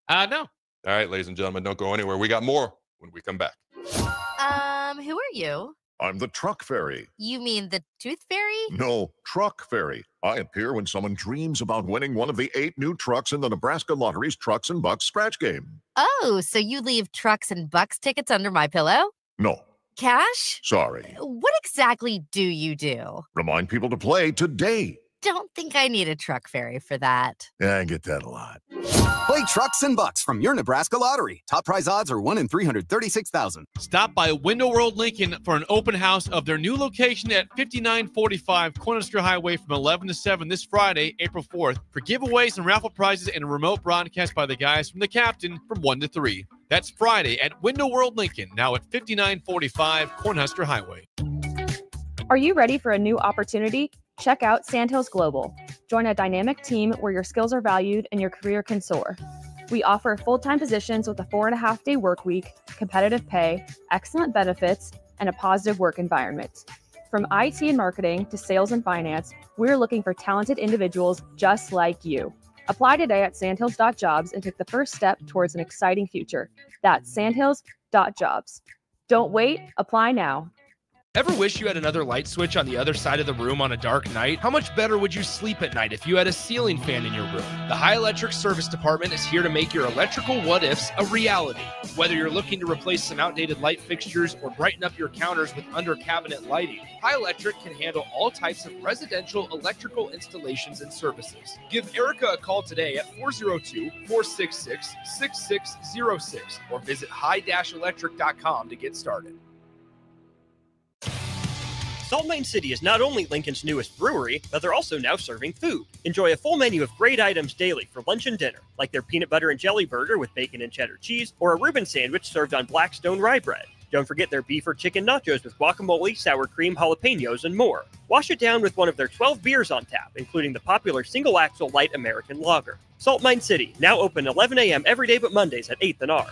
No. All right, ladies and gentlemen, don't go anywhere. We got more when we come back. Who are you? I'm the truck fairy. You mean the tooth fairy? No, truck fairy. I appear when someone dreams about winning one of the 8 new trucks in the Nebraska Lottery's Trucks and Bucks scratch game. Oh, so you leave Trucks and Bucks tickets under my pillow? No. Cash? Sorry. What exactly do you do? Remind people to play today. Don't think I need a truck fairy for that. Yeah, I get that a lot. Play Trucks and Bucks from your Nebraska Lottery. Top prize odds are 1 in 336,000. Stop by Window World Lincoln for an open house of their new location at 5945 Cornerster Highway from 11 to 7 this Friday, April 4th, for giveaways and raffle prizes and a remote broadcast by the guys from the captain from 1 to 3. That's Friday at Window World Lincoln, now at 5945 Cornhusker Highway. Are you ready for a new opportunity? Check out Sandhills Global. Join a dynamic team where your skills are valued and your career can soar. We offer full-time positions with a 4.5-day work week, competitive pay, excellent benefits, and a positive work environment. From IT and marketing to sales and finance, we're looking for talented individuals just like you. Apply today at sandhills.jobs and take the first step towards an exciting future. That's sandhills.jobs. Don't wait, apply now. Ever wish you had another light switch on the other side of the room on a dark night? How much better would you sleep at night if you had a ceiling fan in your room? The High Electric Service Department is here to make your electrical what-ifs a reality. Whether you're looking to replace some outdated light fixtures or brighten up your counters with under-cabinet lighting, High Electric can handle all types of residential electrical installations and services. Give Erica a call today at 402-466-6606 or visit high-electric.com to get started. Salt Mine City is not only Lincoln's newest brewery, but they're also now serving food. Enjoy a full menu of great items daily for lunch and dinner, like their peanut butter and jelly burger with bacon and cheddar cheese, or a Reuben sandwich served on Blackstone rye bread. Don't forget their beef or chicken nachos with guacamole, sour cream, jalapenos, and more. Wash it down with one of their 12 beers on tap, including the popular single-axle light American lager. Salt Mine City, now open 11 a.m. every day but Mondays at 8th and R.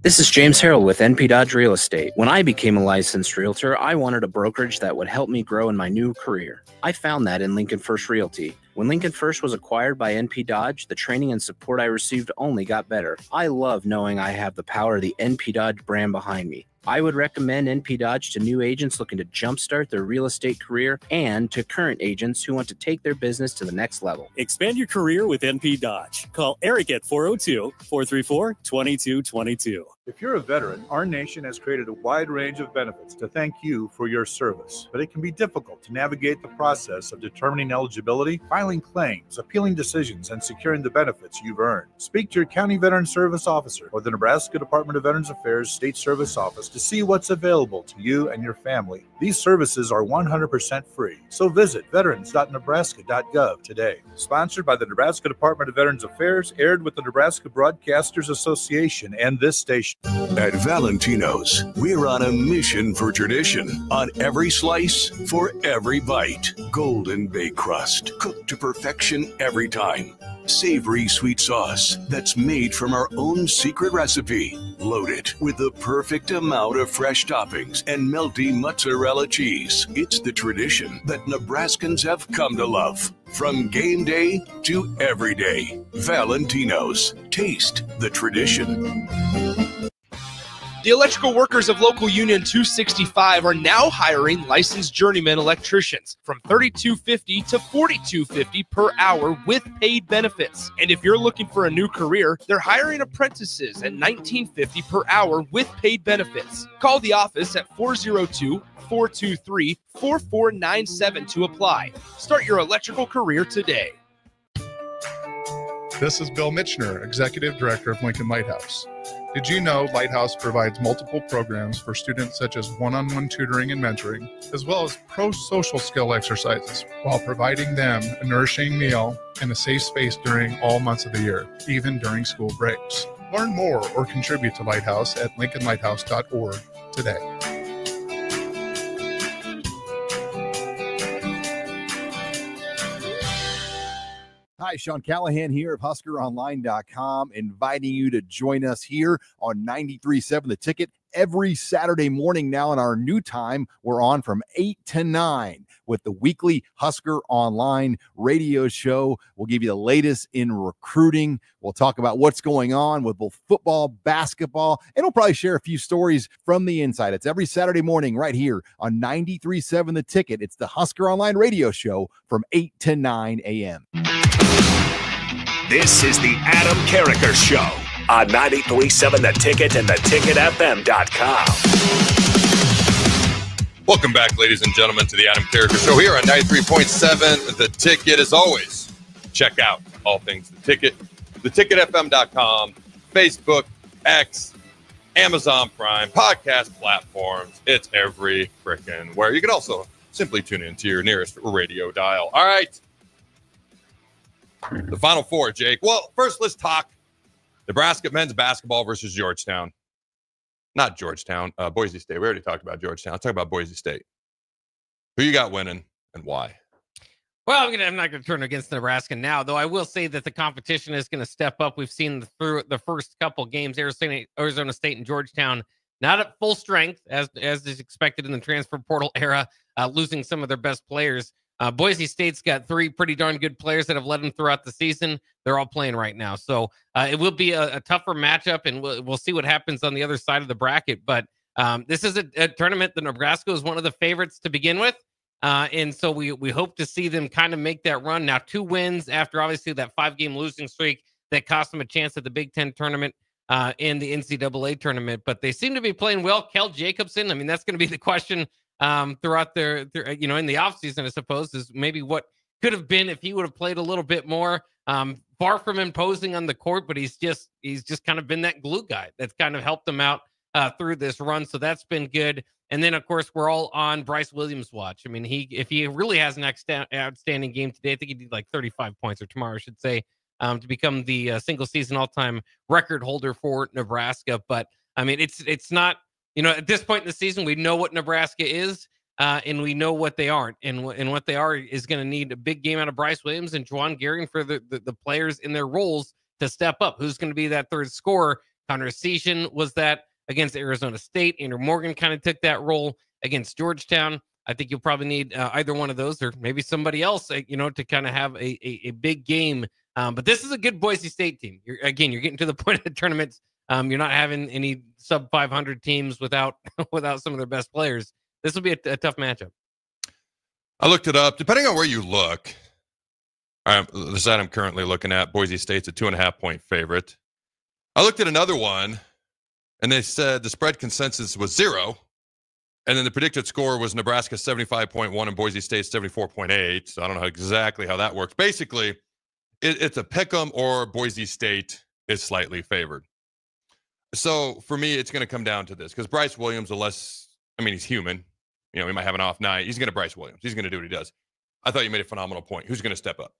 This is James Harrell with NP Dodge Real Estate. When I became a licensed realtor, I wanted a brokerage that would help me grow in my new career. I found that in Lincoln First Realty. When Lincoln First was acquired by NP Dodge, the training and support I received only got better. I love knowing I have the power of the NP Dodge brand behind me. I would recommend NP Dodge to new agents looking to jumpstart their real estate career and to current agents who want to take their business to the next level. Expand your career with NP Dodge. Call Eric at 402-434-2222. If you're a veteran, our nation has created a wide range of benefits to thank you for your service. But it can be difficult to navigate the process of determining eligibility, filing claims, appealing decisions, and securing the benefits you've earned. Speak to your County Veteran Service Officer or the Nebraska Department of Veterans Affairs State Service Office to see what's available to you and your family. These services are 100% free. So visit veterans.nebraska.gov today. Sponsored by the Nebraska Department of Veterans Affairs, aired with the Nebraska Broadcasters Association and this station. At Valentino's, we're on a mission for tradition. On every slice, for every bite. Golden baked crust, cooked to perfection every time. Savory sweet sauce that's made from our own secret recipe. Loaded with the perfect amount of fresh toppings and melty mozzarella cheese. It's the tradition that Nebraskans have come to love. From game day to every day. Valentino's. Taste the tradition. The electrical workers of Local Union 265 are now hiring licensed journeyman electricians from $32.50 to $42.50 per hour with paid benefits. And if you're looking for a new career, they're hiring apprentices at $19.50 per hour with paid benefits. Call the office at 402-423-4497 to apply. Start your electrical career today. This is Bill Mitchner, Executive Director of Lincoln Lighthouse. Did you know Lighthouse provides multiple programs for students such as one-on-one tutoring and mentoring, as well as pro-social skill exercises, while providing them a nourishing meal and a safe space during all months of the year, even during school breaks? Learn more or contribute to Lighthouse at lincolnlighthouse.org today. Hi, Sean Callahan here of HuskerOnline.com, inviting you to join us here on 93.7 The Ticket every Saturday morning now in our new time. We're on from 8 to 9 with the weekly Husker Online radio show. We'll give you the latest in recruiting. We'll talk about what's going on with both football, basketball, and we'll probably share a few stories from the inside. It's every Saturday morning right here on 93.7 The Ticket. It's the Husker Online radio show from 8 to 9 a.m. This is the Adam Carriker Show on 93.7 The Ticket and theticketfm.com. Welcome back, ladies and gentlemen, to the Adam Carriker Show here on 93.7 The Ticket. As always, check out all things The Ticket, theticketfm.com, Facebook, X, Amazon Prime, podcast platforms. It's every frickin' where. You can also simply tune in to your nearest radio dial. All right. The Final Four, Jake. Well, first, let's talk Nebraska men's basketball versus Georgetown. Not Georgetown, Boise State. We already talked about Georgetown. I'll talk about Boise State. Who you got winning and why? Well, I'm not going to turn against Nebraska now, though I will say that the competition is going to step up. We've seen through the first couple games, Arizona State and Georgetown, not at full strength, as is expected in the transfer portal era, losing some of their best players. Boise State's got three pretty darn good players that have led them throughout the season. They're all playing right now. So it will be a tougher matchup, and we'll see what happens on the other side of the bracket. But this is a tournament that Nebraska is one of the favorites to begin with. And so we hope to see them kind of make that run. Now, 2 wins after obviously that 5-game losing streak that cost them a chance at the Big Ten tournament and the NCAA tournament. But they seem to be playing well. Kel Jacobson, I mean, that's going to be the question throughout their in the offseason, I suppose, is maybe what could have been if he would have played a little bit more. Far from imposing on the court, but he's just kind of been that glue guy that's kind of helped them out through this run. So that's been good. And then, of course, we're all on Bryce Williams' watch. I mean, if he really has an outstanding game today, I think he did like 35 points, or tomorrow, I should say, to become the single-season all-time record holder for Nebraska. But, I mean, it's not, at this point in the season, we know what Nebraska is, and we know what they aren't. And what they are is going to need a big game out of Bryce Williams and Juwan Gehring for the players in their roles to step up. Who's going to be that third scorer? Connor Essegian was that against Arizona State. Andrew Morgan kind of took that role against Georgetown. I think you'll probably need either one of those, or maybe somebody else, to kind of have a big game. But this is a good Boise State team. You're getting to the point of the tournaments. You're not having any sub 500 teams without some of their best players. This will be a tough matchup. I looked it up. Depending on where you look, the side I'm currently looking at, Boise State's a 2.5-point favorite. I looked at another one, and they said the spread consensus was 0, and then the predicted score was Nebraska 75.1 and Boise State 74.8. So I don't know exactly how that works. Basically, it's a pick'em, or Boise State is slightly favored. So for me, it's going to come down to this, because Bryce Williams, he's human. He might have an off night. He's going to Bryce Williams. He's going to do what he does. I thought you made a phenomenal point. Who's going to step up?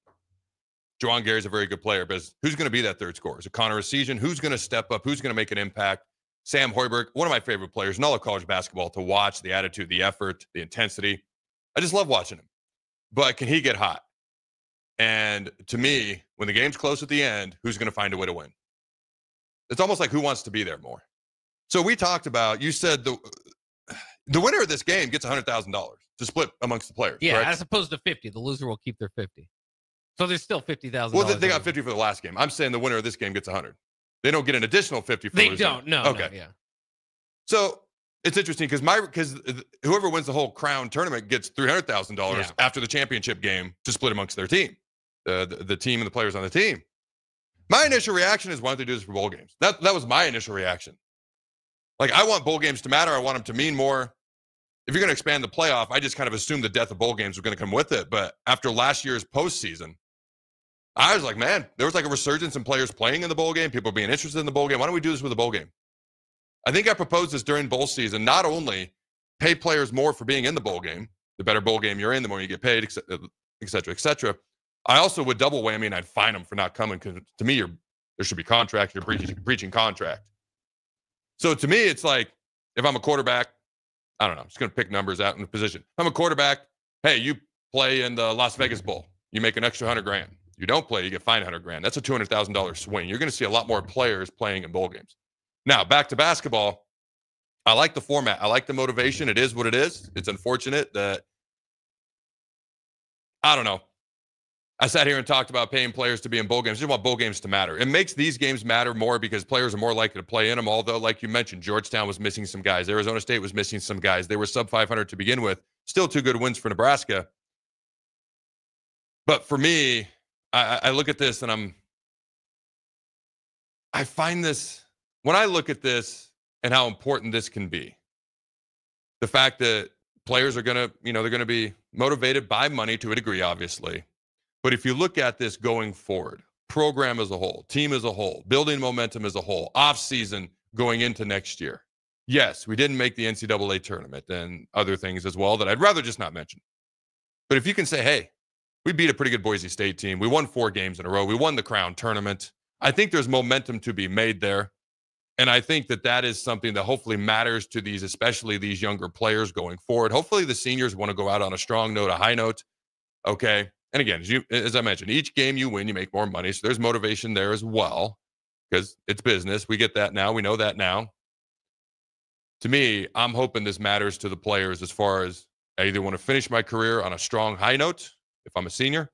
Juwan Gehring is a very good player, but who's going to be that third scorer? Is it Connor Essegian? Who's going to step up? Who's going to make an impact? Sam Hoiberg, one of my favorite players in all of college basketball to watch, the attitude, the effort, the intensity. I just love watching him. But can he get hot? And to me, when the game's close at the end, who's going to find a way to win? It's almost like who wants to be there more. So we talked about, you said the winner of this game gets $100,000 to split amongst the players. Yeah, correct? as opposed to 50. The loser will keep their 50. So there's still $50,000. Well, they got 50 for the last game. I'm saying the winner of this game gets 100. They don't get an additional 50 for They losing. don't. No. Okay. No, yeah. So it's interesting because whoever wins the whole crown tournament gets $300,000 after the championship game to split amongst their team, the team and the players on the team. My initial reaction is, why don't they do this for bowl games? That was my initial reaction. Like, I want bowl games to matter. I want them to mean more. If you're going to expand the playoff, I just kind of assumed the death of bowl games was going to come with it. But after last year's postseason, I was like, man, there was like a resurgence in players playing in the bowl game, people being interested in the bowl game. Why don't we do this with a bowl game? I think I proposed this during bowl season, not only pay players more for being in the bowl game, the better bowl game you're in, the more you get paid, et cetera, et cetera. I also would double whammy and I'd fine them for not coming because to me, there should be contract. You're breaching contract. So to me, it's like, if I'm a quarterback, I don't know, I'm just going to pick numbers out in the position. If I'm a quarterback, hey, you play in the Las Vegas Bowl, you make an extra $100,000. You don't play, you get fined $100,000. That's a $200,000 swing. You're going to see a lot more players playing in bowl games. Now, back to basketball. I like the format. I like the motivation. It is what it is. It's unfortunate that, I don't know. I sat here and talked about paying players to be in bowl games. I just want bowl games to matter. It makes these games matter more because players are more likely to play in them. Although, like you mentioned, Georgetown was missing some guys. Arizona State was missing some guys. They were sub 500 to begin with. Still 2 good wins for Nebraska. But for me, I look at this and I find this, when I look at this and how important this can be, the fact that players are going to, they're going to be motivated by money to a degree, obviously. But if you look at this going forward, program as a whole, team as a whole, building momentum as a whole, off season going into next year. Yes, we didn't make the NCAA tournament and other things as well that I'd rather just not mention. But if you can say, hey, we beat a pretty good Boise State team. We won 4 games in a row. We won the crown tournament. I think there's momentum to be made there. And I think that is something that hopefully matters to these, especially these younger players going forward. Hopefully the seniors want to go out on a strong note, a high note. Okay. And again, as I mentioned, each game you win, you make more money. So there's motivation there as well because it's business. We get that now. We know that now. To me, I'm hoping this matters to the players as far as I either want to finish my career on a strong high note if I'm a senior,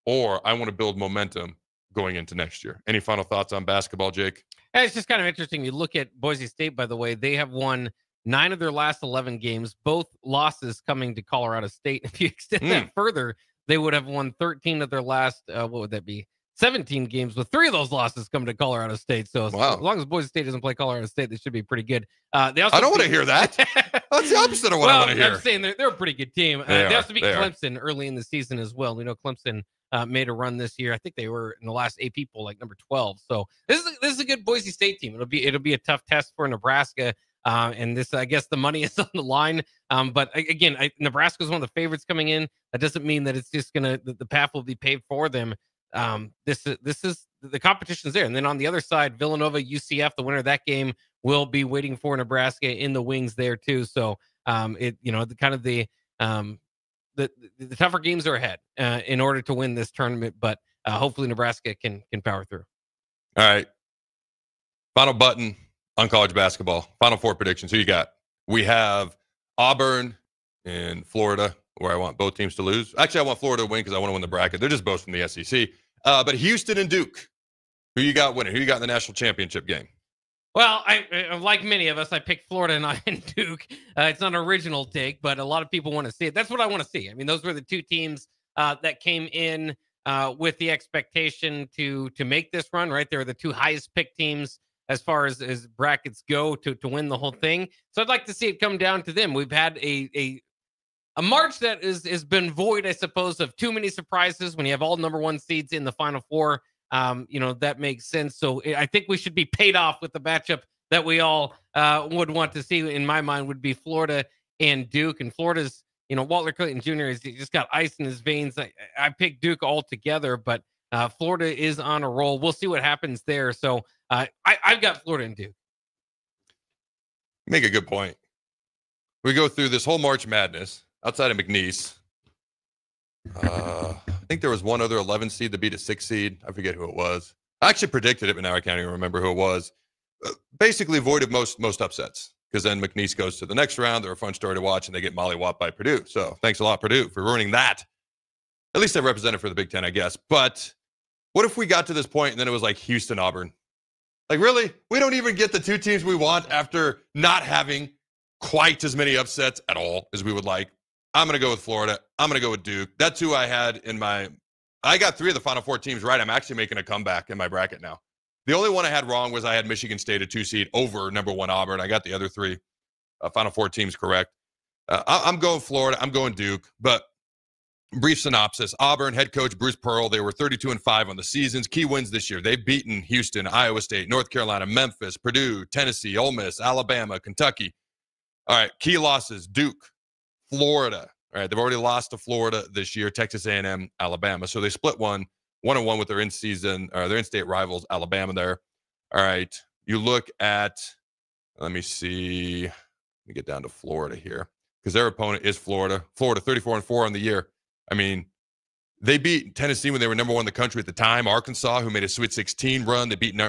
or I want to build momentum going into next year. Any final thoughts on basketball, Jake? It's just kind of interesting. You look at Boise State, by the way, they have won 9 of their last 11 games, both losses coming to Colorado State. If you extend that further, they would have won 13 of their last, 17 games with 3 of those losses coming to Colorado State. So as long as Boise State doesn't play Colorado State, they should be pretty good. They also I don't want to hear that. That's the opposite of what I want to hear. I'm saying they're a pretty good team. They also beat Clemson early in the season as well. We know Clemson made a run this year. I think they were in the last AP poll, like number 12. So this is a good Boise State team. It'll be a tough test for Nebraska. And this, I guess, the money is on the line. But again, Nebraska is one of the favorites coming in. That doesn't mean that it's just the path will be paved for them. This is the competition's there. And then on the other side, Villanova, UCF, the winner of that game will be waiting for Nebraska in the wings there too. So the tougher games are ahead in order to win this tournament. But hopefully Nebraska can power through. All right. Final button on college basketball. Final 4 predictions. Who you got? We have Auburn in Florida, where I want both teams to lose. Actually, I want Florida to win because I want to win the bracket. They're just both from the SEC. But Houston and Duke, who you got winning? Who you got in the national championship game? Well, I like many of us, I picked Florida and Duke. It's not an original take, but a lot of people want to see it. That's what I want to see. I mean, those were the 2 teams that came in with the expectation to make this run, right? They were the 2 highest picked teams as far as brackets go to win the whole thing. So I'd like to see it come down to them. We've had a March that has been void, I suppose, of too many surprises. When you have all number 1 seeds in the Final Four, that makes sense. So I think we should be paid off with the matchup that we all would want to see, in my mind, would be Florida and Duke. And Florida's, Walter Clayton Jr. has just got ice in his veins. I picked Duke altogether, but Florida is on a roll. We'll see what happens there. So I've got Florida and Duke. You make a good point. We go through this whole March Madness outside of McNeese. think there was one other 11 seed that beat a 6 seed. I forget who it was. I actually predicted it, but now I can't even remember who it was. Basically avoided most upsets, because then McNeese goes to the next round. They're a fun story to watch, and they get mollywopped by Purdue. So thanks a lot, Purdue, for ruining that. At least I represented for the Big Ten, I guess. But what if we got to this point and then it was like Houston, Auburn? Like, really? We don't even get the 2 teams we want after not having quite as many upsets at all as we would like. I'm going to go with Florida. I'm going to go with Duke. That's who I had in my – I got 3 of the Final 4 teams right. I'm actually making a comeback in my bracket now. The only one I had wrong was I had Michigan State a 2 seed over number 1 Auburn. I got the other 3 Final 4 teams correct. I'm going Florida. I'm going Duke. But brief synopsis: Auburn head coach Bruce Pearl. They were 32-5 on the seasons. Key wins this year: they've beaten Houston, Iowa State, North Carolina, Memphis, Purdue, Tennessee, Ole Miss, Alabama, Kentucky. All right, key losses: Duke, Florida. All right, they've already lost to Florida this year. Texas A&M, Alabama. So they split 1-1 with their in-season or their in-state rivals, Alabama. There. All right, you look at. Let me see. Let me get down to Florida here, because their opponent is Florida. Florida 34-4 on the year. I mean, they beat Tennessee when they were number 1 in the country at the time. Arkansas, who made a Sweet 16 run. They beat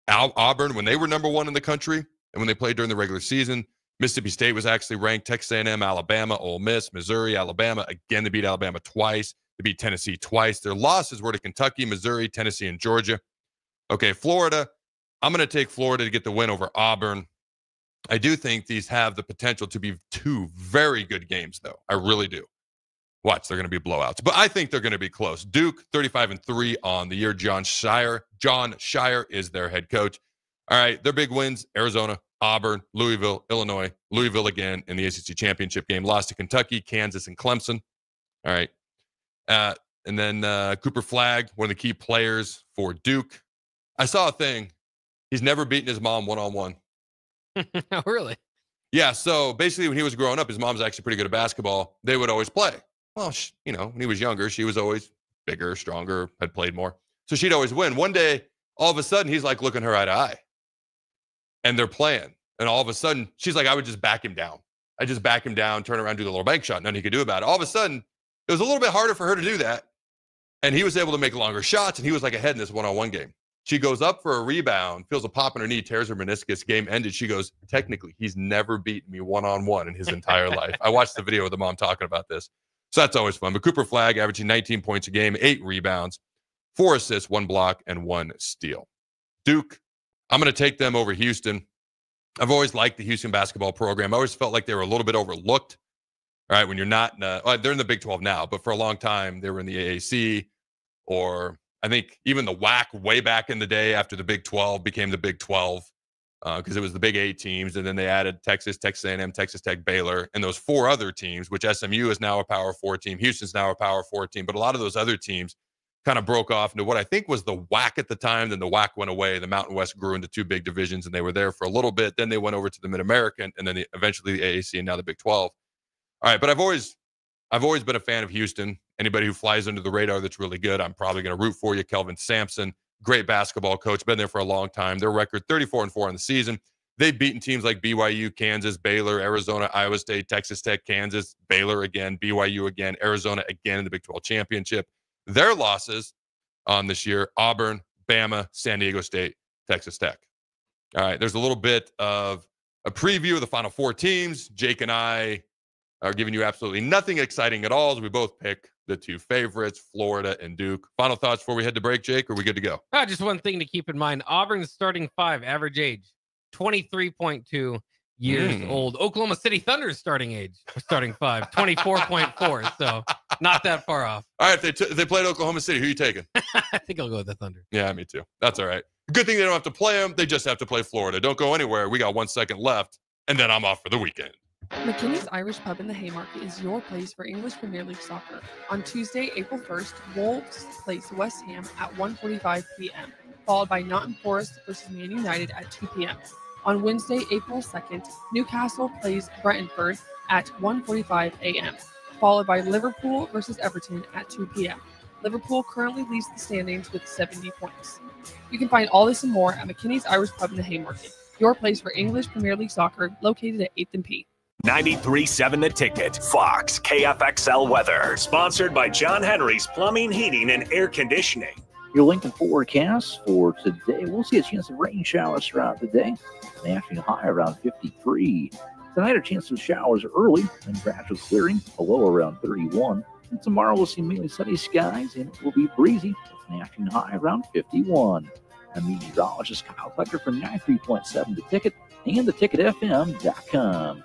Auburn when they were number 1 in the country and when they played during the regular season. Mississippi State was actually ranked. Texas A&M, Alabama, Ole Miss, Missouri, Alabama. Again, they beat Alabama twice. They beat Tennessee twice. Their losses were to Kentucky, Missouri, Tennessee, and Georgia. Okay, Florida. I'm going to take Florida to get the win over Auburn. I do think these have the potential to be 2 very good games, though. I really do. Watch, they're going to be blowouts. But I think they're going to be close. Duke, 35-3 on the year. John Shire is their head coach. All right, their big wins: Arizona, Auburn, Louisville, Illinois, Louisville again in the ACC championship game. Lost to Kentucky, Kansas, and Clemson. All right. And then Cooper Flagg, one of the key players for Duke. I saw a thing. He's never beaten his mom one-on-one. Oh, really? Yeah, so basically when he was growing up, his mom's actually pretty good at basketball. They would always play. Well, when he was younger, she was always bigger, stronger, had played more. So she'd always win. One day, all of a sudden, he's like looking her eye to eye. And they're playing. And all of a sudden, she's like, I would just back him down. I just back him down, turn around, do the little bank shot. Nothing he could do about it. All of a sudden, it was a little bit harder for her to do that. And he was able to make longer shots, and he was like ahead in this one-on-one game. She goes up for a rebound, feels a pop in her knee, tears her meniscus, game ended. She goes, technically, he's never beaten me one-on-one in his entire life. I watched the video of the mom talking about this. So that's always fun. But Cooper Flagg averaging 19 points a game, 8 rebounds, 4 assists, 1 block, and 1 steal. Duke, I'm going to take them over Houston. I've always liked the Houston basketball program. I always felt like they were a little bit overlooked. All right, when you're not, they're in the Big 12 now, but for a long time, they were in the AAC, or I think even the WAC way back in the day after the Big 12 became the Big 12, because it was the Big 8 teams, and then they added Texas, Texas A&M, Texas Tech, Baylor, and those 4 other teams, which SMU is now a Power 4 team, Houston's now a Power 4 team, but a lot of those other teams kind of broke off into what I think was the WAC at the time. Then the WAC went away. The Mountain West grew into 2 big divisions, and they were there for a little bit. Then they went over to the Mid-American, and then eventually the AAC, and now the Big 12. All right, but I've always been a fan of Houston. Anybody who flies under the radar that's really good, I'm probably going to root for you. Kelvin Sampson, great basketball coach, been there for a long time. Their record 34-4 in the season. They've beaten teams like BYU, Kansas, Baylor, Arizona, Iowa State, Texas Tech, Kansas, Baylor again, BYU again, Arizona again in the Big 12 championship. Their losses on this year: Auburn, Bama, San Diego State, Texas Tech. All right, there's a little bit of a preview of the Final 4 teams. Jake and I are giving you absolutely nothing exciting at all as we both pick the 2 favorites, Florida and Duke. Final thoughts before we head to break, Jake? Or are we good to go? Just one thing to keep in mind. Auburn's starting 5, average age, 23.2 years old. Oklahoma City Thunder's starting 5, 24.4. So not that far off. All right, if they played Oklahoma City, who are you taking? I think I'll go with the Thunder. Yeah, me too. That's all right. Good thing they don't have to play them. They just have to play Florida. Don't go anywhere. We got 1 second left, and then I'm off for the weekend. McKinney's Irish Pub in the Haymarket is your place for English Premier League soccer. On Tuesday, April 1st, Wolves place West Ham at 1:45 p.m., followed by Nottingham Forest versus Man United at 2 p.m. On Wednesday, April 2nd, Newcastle plays Brentford at 1:45 a.m., followed by Liverpool versus Everton at 2 p.m. Liverpool currently leads the standings with 70 points. You can find all this and more at McKinney's Irish Pub in the Haymarket, your place for English Premier League soccer, located at 8th and P. 93.7 The Ticket, Fox, KFXL weather. Sponsored by John Henry's Plumbing, Heating, and Air Conditioning. Your Lincoln forecast for today, we'll see a chance of rain showers throughout the day. The afternoon high around 53. Tonight, a chance of showers early and gradual clearing, a low around 31. And tomorrow, we'll see mainly sunny skies and it will be breezy. An afternoon high around 51. I'm meteorologist Kyle Klecker for 93.7 The Ticket and theticketfm.com.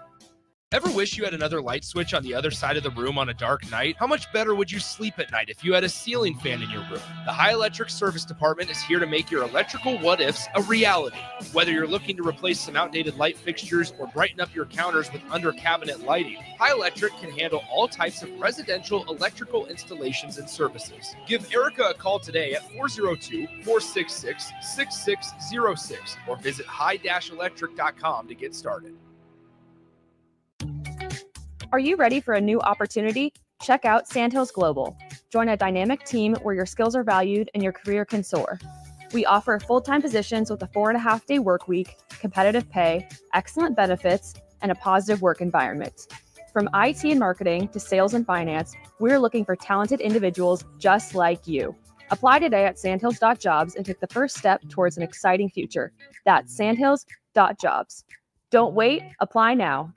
Ever wish you had another light switch on the other side of the room on a dark night? How much better would you sleep at night if you had a ceiling fan in your room? The High Electric Service Department is here to make your electrical what-ifs a reality. Whether you're looking to replace some outdated light fixtures or brighten up your counters with under-cabinet lighting, High Electric can handle all types of residential electrical installations and services. Give Erica a call today at 402-466-6606 or visit high-electric.com to get started. Are you ready for a new opportunity? Check out Sandhills Global. Join a dynamic team where your skills are valued and your career can soar. We offer full-time positions with a 4.5-day work week, competitive pay, excellent benefits, and a positive work environment. From IT and marketing to sales and finance, we're looking for talented individuals just like you. Apply today at sandhills.jobs and take the first step towards an exciting future. That's sandhills.jobs. Don't wait, apply now.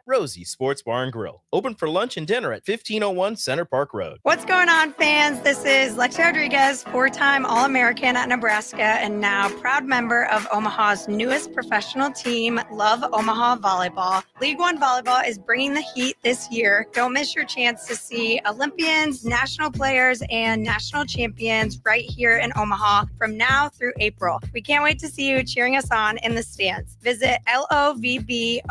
Rosie Sports Bar and Grill, open for lunch and dinner at 1501 Center Park Road. What's going on, fans? This is Lexi Rodriguez, 4-time All-American at Nebraska and now proud member of Omaha's newest professional team, Love Omaha Volleyball. League One Volleyball is bringing the heat this year. Don't miss your chance to see Olympians, national players, and national champions right here in Omaha from now through April. We can't wait to see you cheering us on in the stands. Visit lovboma.com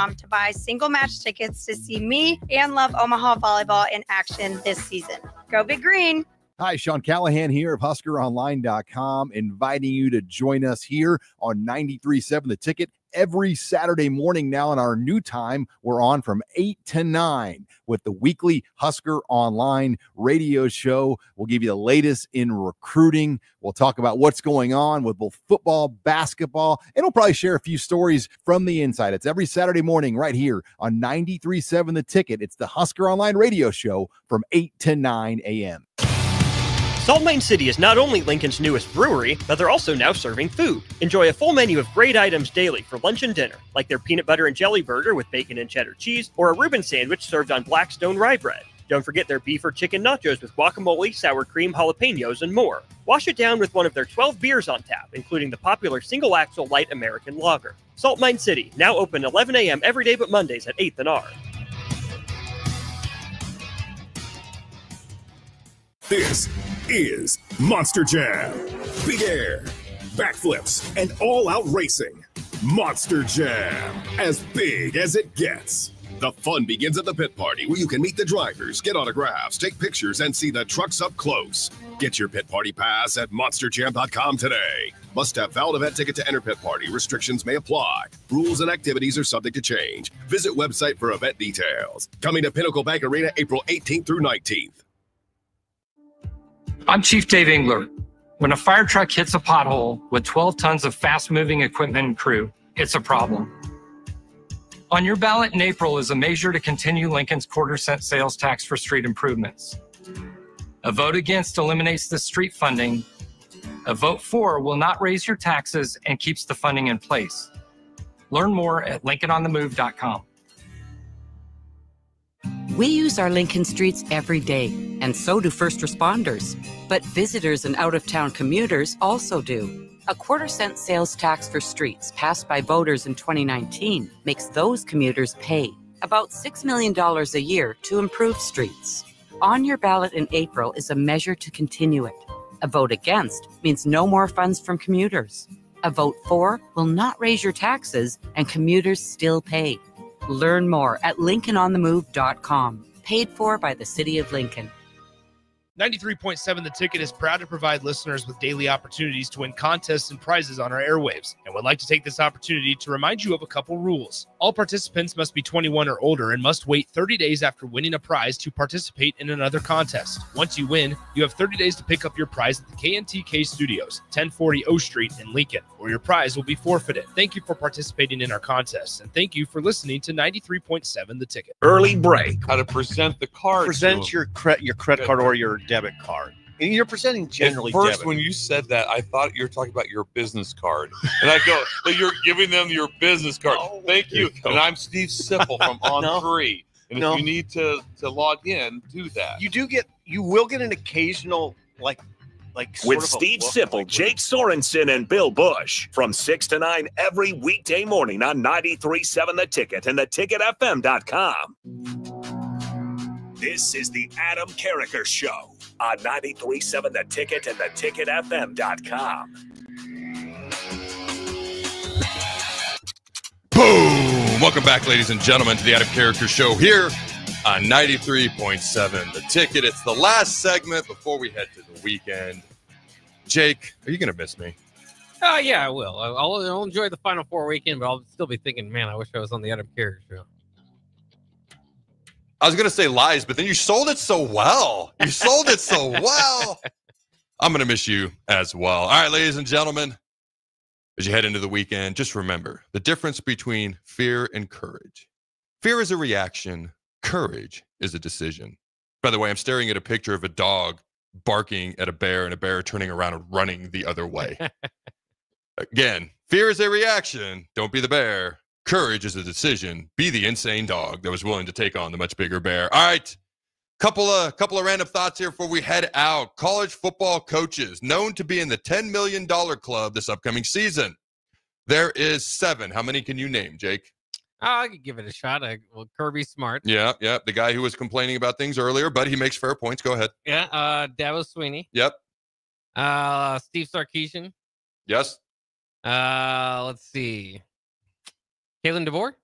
to buy single match tickets to see me and Love Omaha Volleyball in action this season. Go Big Green! Hi, Sean Callahan here of HuskerOnline.com, inviting you to join us here on 93.7 The Ticket every Saturday morning now in our new time. We're on from 8 to 9 with the weekly Husker Online radio show. We'll give you the latest in recruiting. We'll talk about what's going on with both football, basketball, and we'll probably share a few stories from the inside. It's every Saturday morning right here on 93.7 The Ticket. It's the Husker Online radio show from 8 to 9 a.m. Salt Mine City is not only Lincoln's newest brewery, but they're also now serving food. Enjoy a full menu of great items daily for lunch and dinner, like their peanut butter and jelly burger with bacon and cheddar cheese, or a Reuben sandwich served on Blackstone rye bread. Don't forget their beef or chicken nachos with guacamole, sour cream, jalapenos, and more. Wash it down with one of their 12 beers on tap, including the popular single-axle light American lager. Salt Mine City, now open 11 a.m. every day but Mondays at 8th and R. This is Monster Jam. Big air, backflips, and all-out racing. Monster Jam, as big as it gets. The fun begins at the pit party, where you can meet the drivers, get autographs, take pictures, and see the trucks up close. Get your pit party pass at monsterjam.com today. Must have valid event ticket to enter pit party. Restrictions may apply. Rules and activities are subject to change. Visit website for event details. Coming to Pinnacle Bank Arena April 18th through 19th. I'm Chief Dave Engler. When a fire truck hits a pothole with 12 tons of fast-moving equipment and crew, it's a problem. On your ballot in April is a measure to continue Lincoln's quarter-cent sales tax for street improvements. A vote against eliminates the street funding. A vote for will not raise your taxes and keeps the funding in place. Learn more at LincolnOnTheMove.com. We use our Lincoln streets every day, and so do first responders. But visitors and out-of-town commuters also do. A quarter-cent sales tax for streets passed by voters in 2019 makes those commuters pay about $6 million a year to improve streets. On your ballot in April is a measure to continue it. A vote against means no more funds from commuters. A vote for will not raise your taxes, and commuters still pay. Learn more at LincolnOnTheMove.com. Paid for by the City of Lincoln. 93.7 The Ticket is proud to provide listeners with daily opportunities to win contests and prizes on our airwaves, and would like to take this opportunity to remind you of a couple rules. All participants must be 21 or older and must wait 30 days after winning a prize to participate in another contest. Once you win, you have 30 days to pick up your prize at the KNTK Studios, 1040 O Street in Lincoln, or your prize will be forfeited. Thank you for participating in our contests, and thank you for listening to 93.7 The Ticket. Early break. How to present the card. Present your credit card or your debit card. And you're presenting generally At first, debit. when you said that, I thought you were talking about your business card. And I go, but you're giving them your business card. Thank you. And I'm Steve Sipple from On3. And if you need to log in, do that. You will get an occasional like with Steve Sipple, Jake Sorensen, and Bill Bush from 6 to 9 every weekday morning on 93.7 The Ticket and theticketfm.com. This is the Adam Carriker Show on 93.7 The Ticket and theticketfm.com. Boom! Welcome back, ladies and gentlemen, to the Adam Carriker Show here on 93.7 The Ticket. It's the last segment before we head to the weekend. Jake, are you going to miss me? Yeah, I will. I'll enjoy the Final Four weekend, but I'll still be thinking, man, I wish I was on the Adam Carriker Show. I was going to say lies, but then you sold it so well. You sold it so well. I'm going to miss you as well. All right, ladies and gentlemen, as you head into the weekend, just remember the difference between fear and courage. Fear is a reaction. Courage is a decision. By the way, I'm staring at a picture of a dog barking at a bear and a bear turning around and running the other way. Again, fear is a reaction. Don't be the bear. Courage is a decision. Be the insane dog that was willing to take on the much bigger bear. All right. Couple of random thoughts here before we head out. College football coaches known to be in the $10 million club this upcoming season. There is 7. How many can you name, Jake? I could give it a shot. Kirby Smart. Yeah. The guy who was complaining about things earlier, but he makes fair points. Go ahead. Yeah. Dabo Sweeney. Yep. Steve Sarkisian. Yes. Let's see. Kalen DeVore.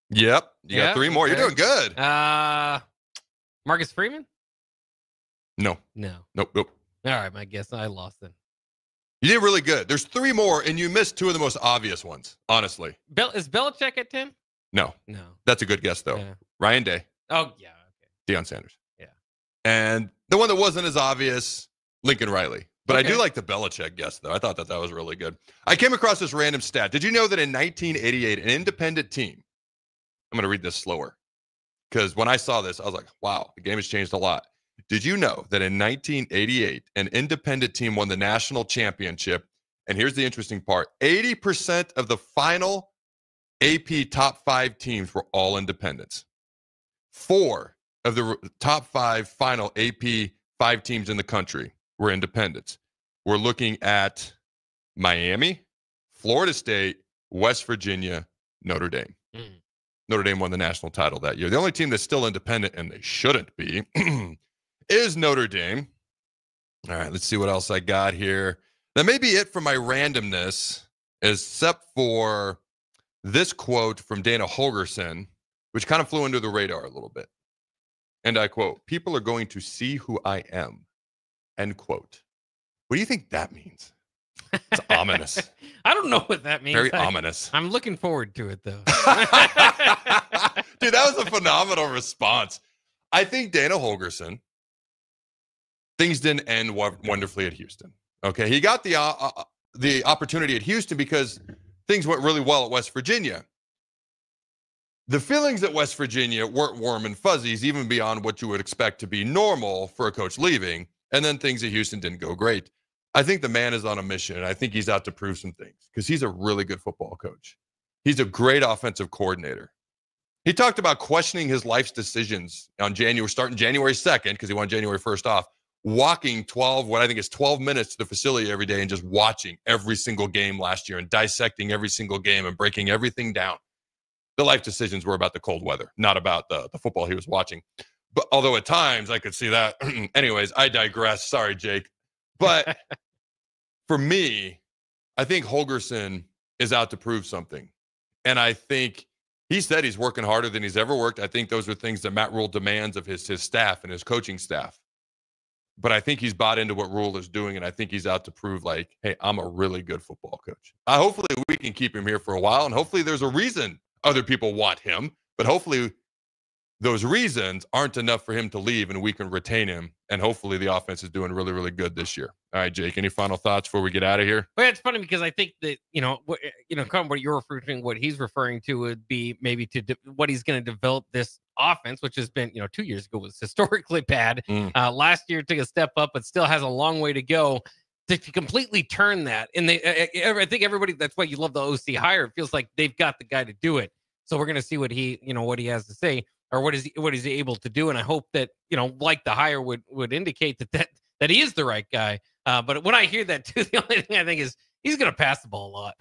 Yep. You got 3 more. Okay. You're doing good. Marcus Freeman. No. Nope. All right. My guess. I lost then. You did really good. There's 3 more, and you missed 2 of the most obvious ones, honestly. Is Belichick at 10? No. That's a good guess, though. Yeah. Ryan Day. Oh, yeah. Okay. Deion Sanders. Yeah. And the one that wasn't as obvious, Lincoln Riley. But Okay. I do like the Belichick guess, though. I thought that was really good. I came across this random stat. Did you know that in 1988, an independent team, I'm going to read this slower, because when I saw this, I was like, wow, the game has changed a lot. Did you know that in 1988, an independent team won the national championship? And here's the interesting part. 80% of the final AP top 5 teams were all independents. 4 of the top 5 final AP 5 teams in the country were independents. We're looking at Miami, Florida State, West Virginia, Notre Dame. Notre Dame won the national title that year. The only team that's still independent, and they shouldn't be, is Notre Dame. All right, let's see what else I got here. That may be it for my randomness, except for this quote from Dana Holgerson, which kind of flew under the radar a little bit. And I quote, "People are going to see who I am," end quote. What do you think that means? It's ominous. I don't know what that means. Very ominous. I'm looking forward to it, though. Dude, that was a phenomenal response. I think Dana Holgerson, things didn't end wonderfully at Houston. Okay, he got the opportunity at Houston because things went really well at West Virginia. The feelings at West Virginia weren't warm and fuzzies, even beyond what you would expect to be normal for a coach leaving. And then things at Houston didn't go great. I think the man is on a mission, and I think he's out to prove some things because he's a really good football coach. He's a great offensive coordinator. He talked about questioning his life's decisions on starting January 2nd, because he wanted January 1st off, walking 12 minutes to the facility every day and just watching every single game last year and dissecting every single game and breaking everything down. The life decisions were about the cold weather, not about the football he was watching. But although at times I could see that. Anyways, I digress. Sorry, Jake. But for me, I think Holgerson is out to prove something. And I think he said he's working harder than he's ever worked. I think those are things that Matt Rule demands of his staff and his coaching staff. But I think he's bought into what Rule is doing, and I think he's out to prove, like, hey, I'm a really good football coach. Hopefully we can keep him here for a while, and hopefully there's a reason other people want him, but hopefully those reasons aren't enough for him to leave, and we can retain him, and hopefully the offense is doing really, really good this year. All right, Jake, any final thoughts before we get out of here? Well, it's funny because I think that, kind of what you're referring to, what he's referring to would be maybe what he's going to develop this offense, which has been, 2 years ago was historically bad. Last year took a step up, but still has a long way to go to completely turn that. And I think everybody, that's why you love the OC hire. It feels like they've got the guy to do it. So we're going to see what he has to say, or what is he able to do. And I hope that, like the hire would indicate that he is the right guy. But when I hear that too, the only thing I think is he's going to pass the ball a lot.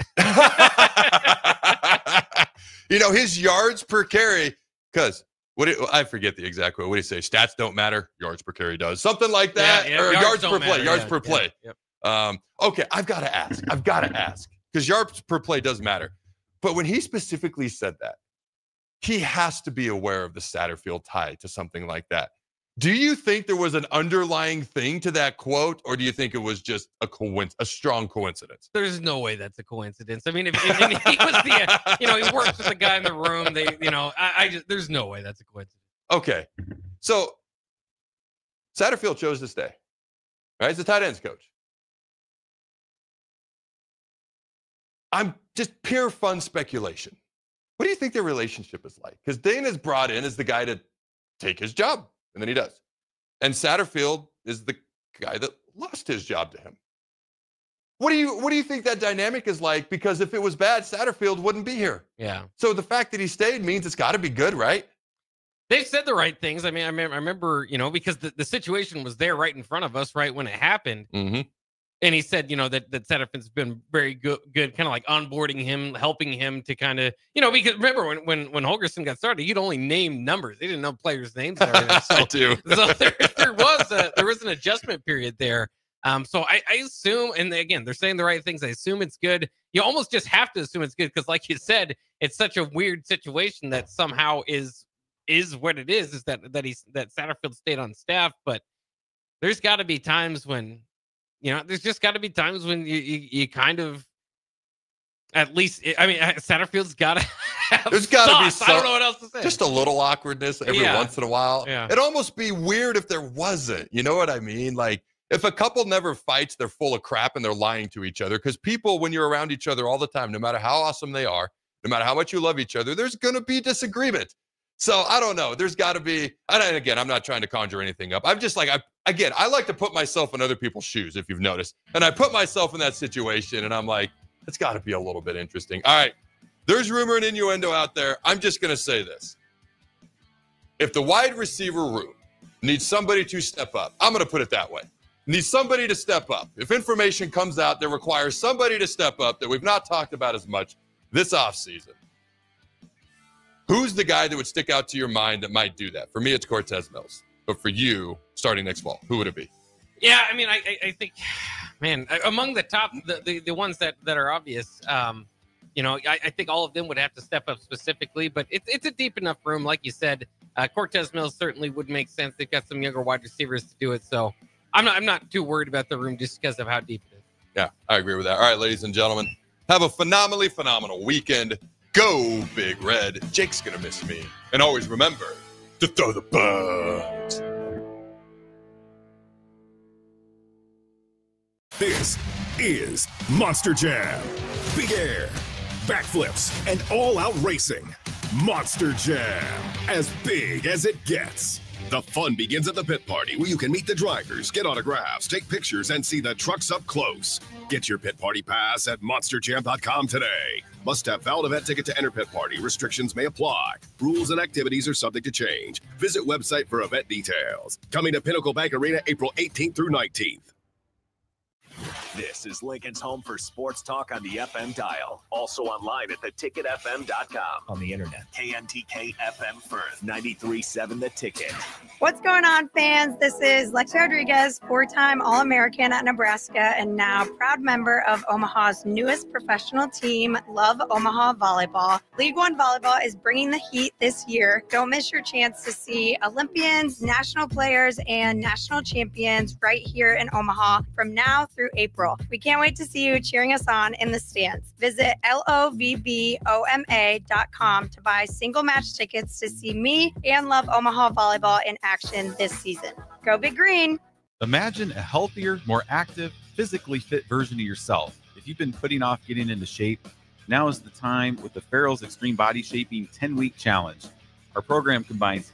His yards per carry, because I forget the exact quote. What do you say? Stats don't matter. Yards per carry does. Something like that. Yeah, or yards per play. Matter. Yards per play. Yep. Okay, I've got to ask. Because yards per play does matter. But when he specifically said that, he has to be aware of the Satterfield tie to something like that. Do you think there was an underlying thing to that quote, or do you think it was just a strong coincidence? There's no way that's a coincidence. I mean, if he was he works with the guy in the room. There's no way that's a coincidence. Okay, so Satterfield chose to stay. Right, he's the tight ends coach. I'm just pure fun speculation. What do you think their relationship is like? Because Dana's brought in as the guy to take his job, and then he does. And Satterfield is the guy that lost his job to him. What do you think that dynamic is like? Because if it was bad, Satterfield wouldn't be here. Yeah. So the fact that he stayed means it's got to be good, right? They said the right things. I mean, I remember, because the situation was there right in front of us, right when it happened. Mm-hmm. And he said, that Satterfield's been very good, kind of like onboarding him, helping him to kind of, because remember when Holgorsen got started, you'd only name numbers. They didn't know players' names. So, I do. So there was an adjustment period there. So I assume, and again, they're saying the right things. I assume it's good. You almost just have to assume it's good because, like you said, it's such a weird situation that somehow is what it is that Satterfield stayed on staff. But there's got to be times when. There's just got to be times when you kind of, at least, Satterfield's got to have There's got to be some, I don't know what else to say. Just a little awkwardness every once in a while. Yeah. It'd almost be weird if there wasn't. You know what I mean? Like, if a couple never fights, they're full of crap and they're lying to each other. Because people, when you're around each other all the time, no matter how awesome they are, no matter how much you love each other, there's going to be disagreement. So I don't know. There's got to be, and again, I'm not trying to conjure anything up. I'm just like, I like to put myself in other people's shoes, if you've noticed. And I put myself in that situation, and I'm like, it's got to be a little bit interesting. All right, there's rumor and innuendo out there. I'm just going to say this. If the wide receiver room needs somebody to step up, I'm going to put it that way. Needs somebody to step up. If information comes out that requires somebody to step up that we've not talked about as much this offseason, who's the guy that would stick out to your mind that might do that? For me, it's Cortez Mills. But for you, starting next fall, who would it be? Yeah, I mean, I think, man, among the top, the ones that are obvious, I think all of them would have to step up specifically. But it's a deep enough room, like you said. Cortez Mills certainly would make sense. They've got some younger wide receivers to do it. So I'm not too worried about the room just because of how deep it is. Yeah, I agree with that. All right, ladies and gentlemen, have a phenomenal weekend. Go Big Red. Jake's going to miss me. And always remember to throw the bugs. This is Monster Jam. Big air, backflips, and all-out racing. Monster Jam. As big as it gets. The fun begins at the pit party, where you can meet the drivers, get autographs, take pictures, and see the trucks up close. Get your pit party pass at monsterjam.com today. Must have valid event ticket to enter pit party. Restrictions may apply. Rules and activities are subject to change. Visit website for event details. Coming to Pinnacle Bank Arena April 18th through 19th. This is Lincoln's home for sports talk on the FM dial. Also online at theticketfm.com. On the internet. KNTK FM Firth, 93.7 The Ticket. What's going on, fans? This is Lexi Rodriguez, four-time All-American at Nebraska and now proud member of Omaha's newest professional team, Love Omaha Volleyball. League One Volleyball is bringing the heat this year. Don't miss your chance to see Olympians, national players, and national champions right here in Omaha from now through April. We can't wait to see you cheering us on in the stands. Visit lovboma.com to buy single match tickets to see me and Love Omaha Volleyball in action this season. Go Big Green! Imagine a healthier, more active, physically fit version of yourself. If you've been putting off getting into shape, now is the time with the Farrell's Extreme Body Shaping 10-Week Challenge. Our program combines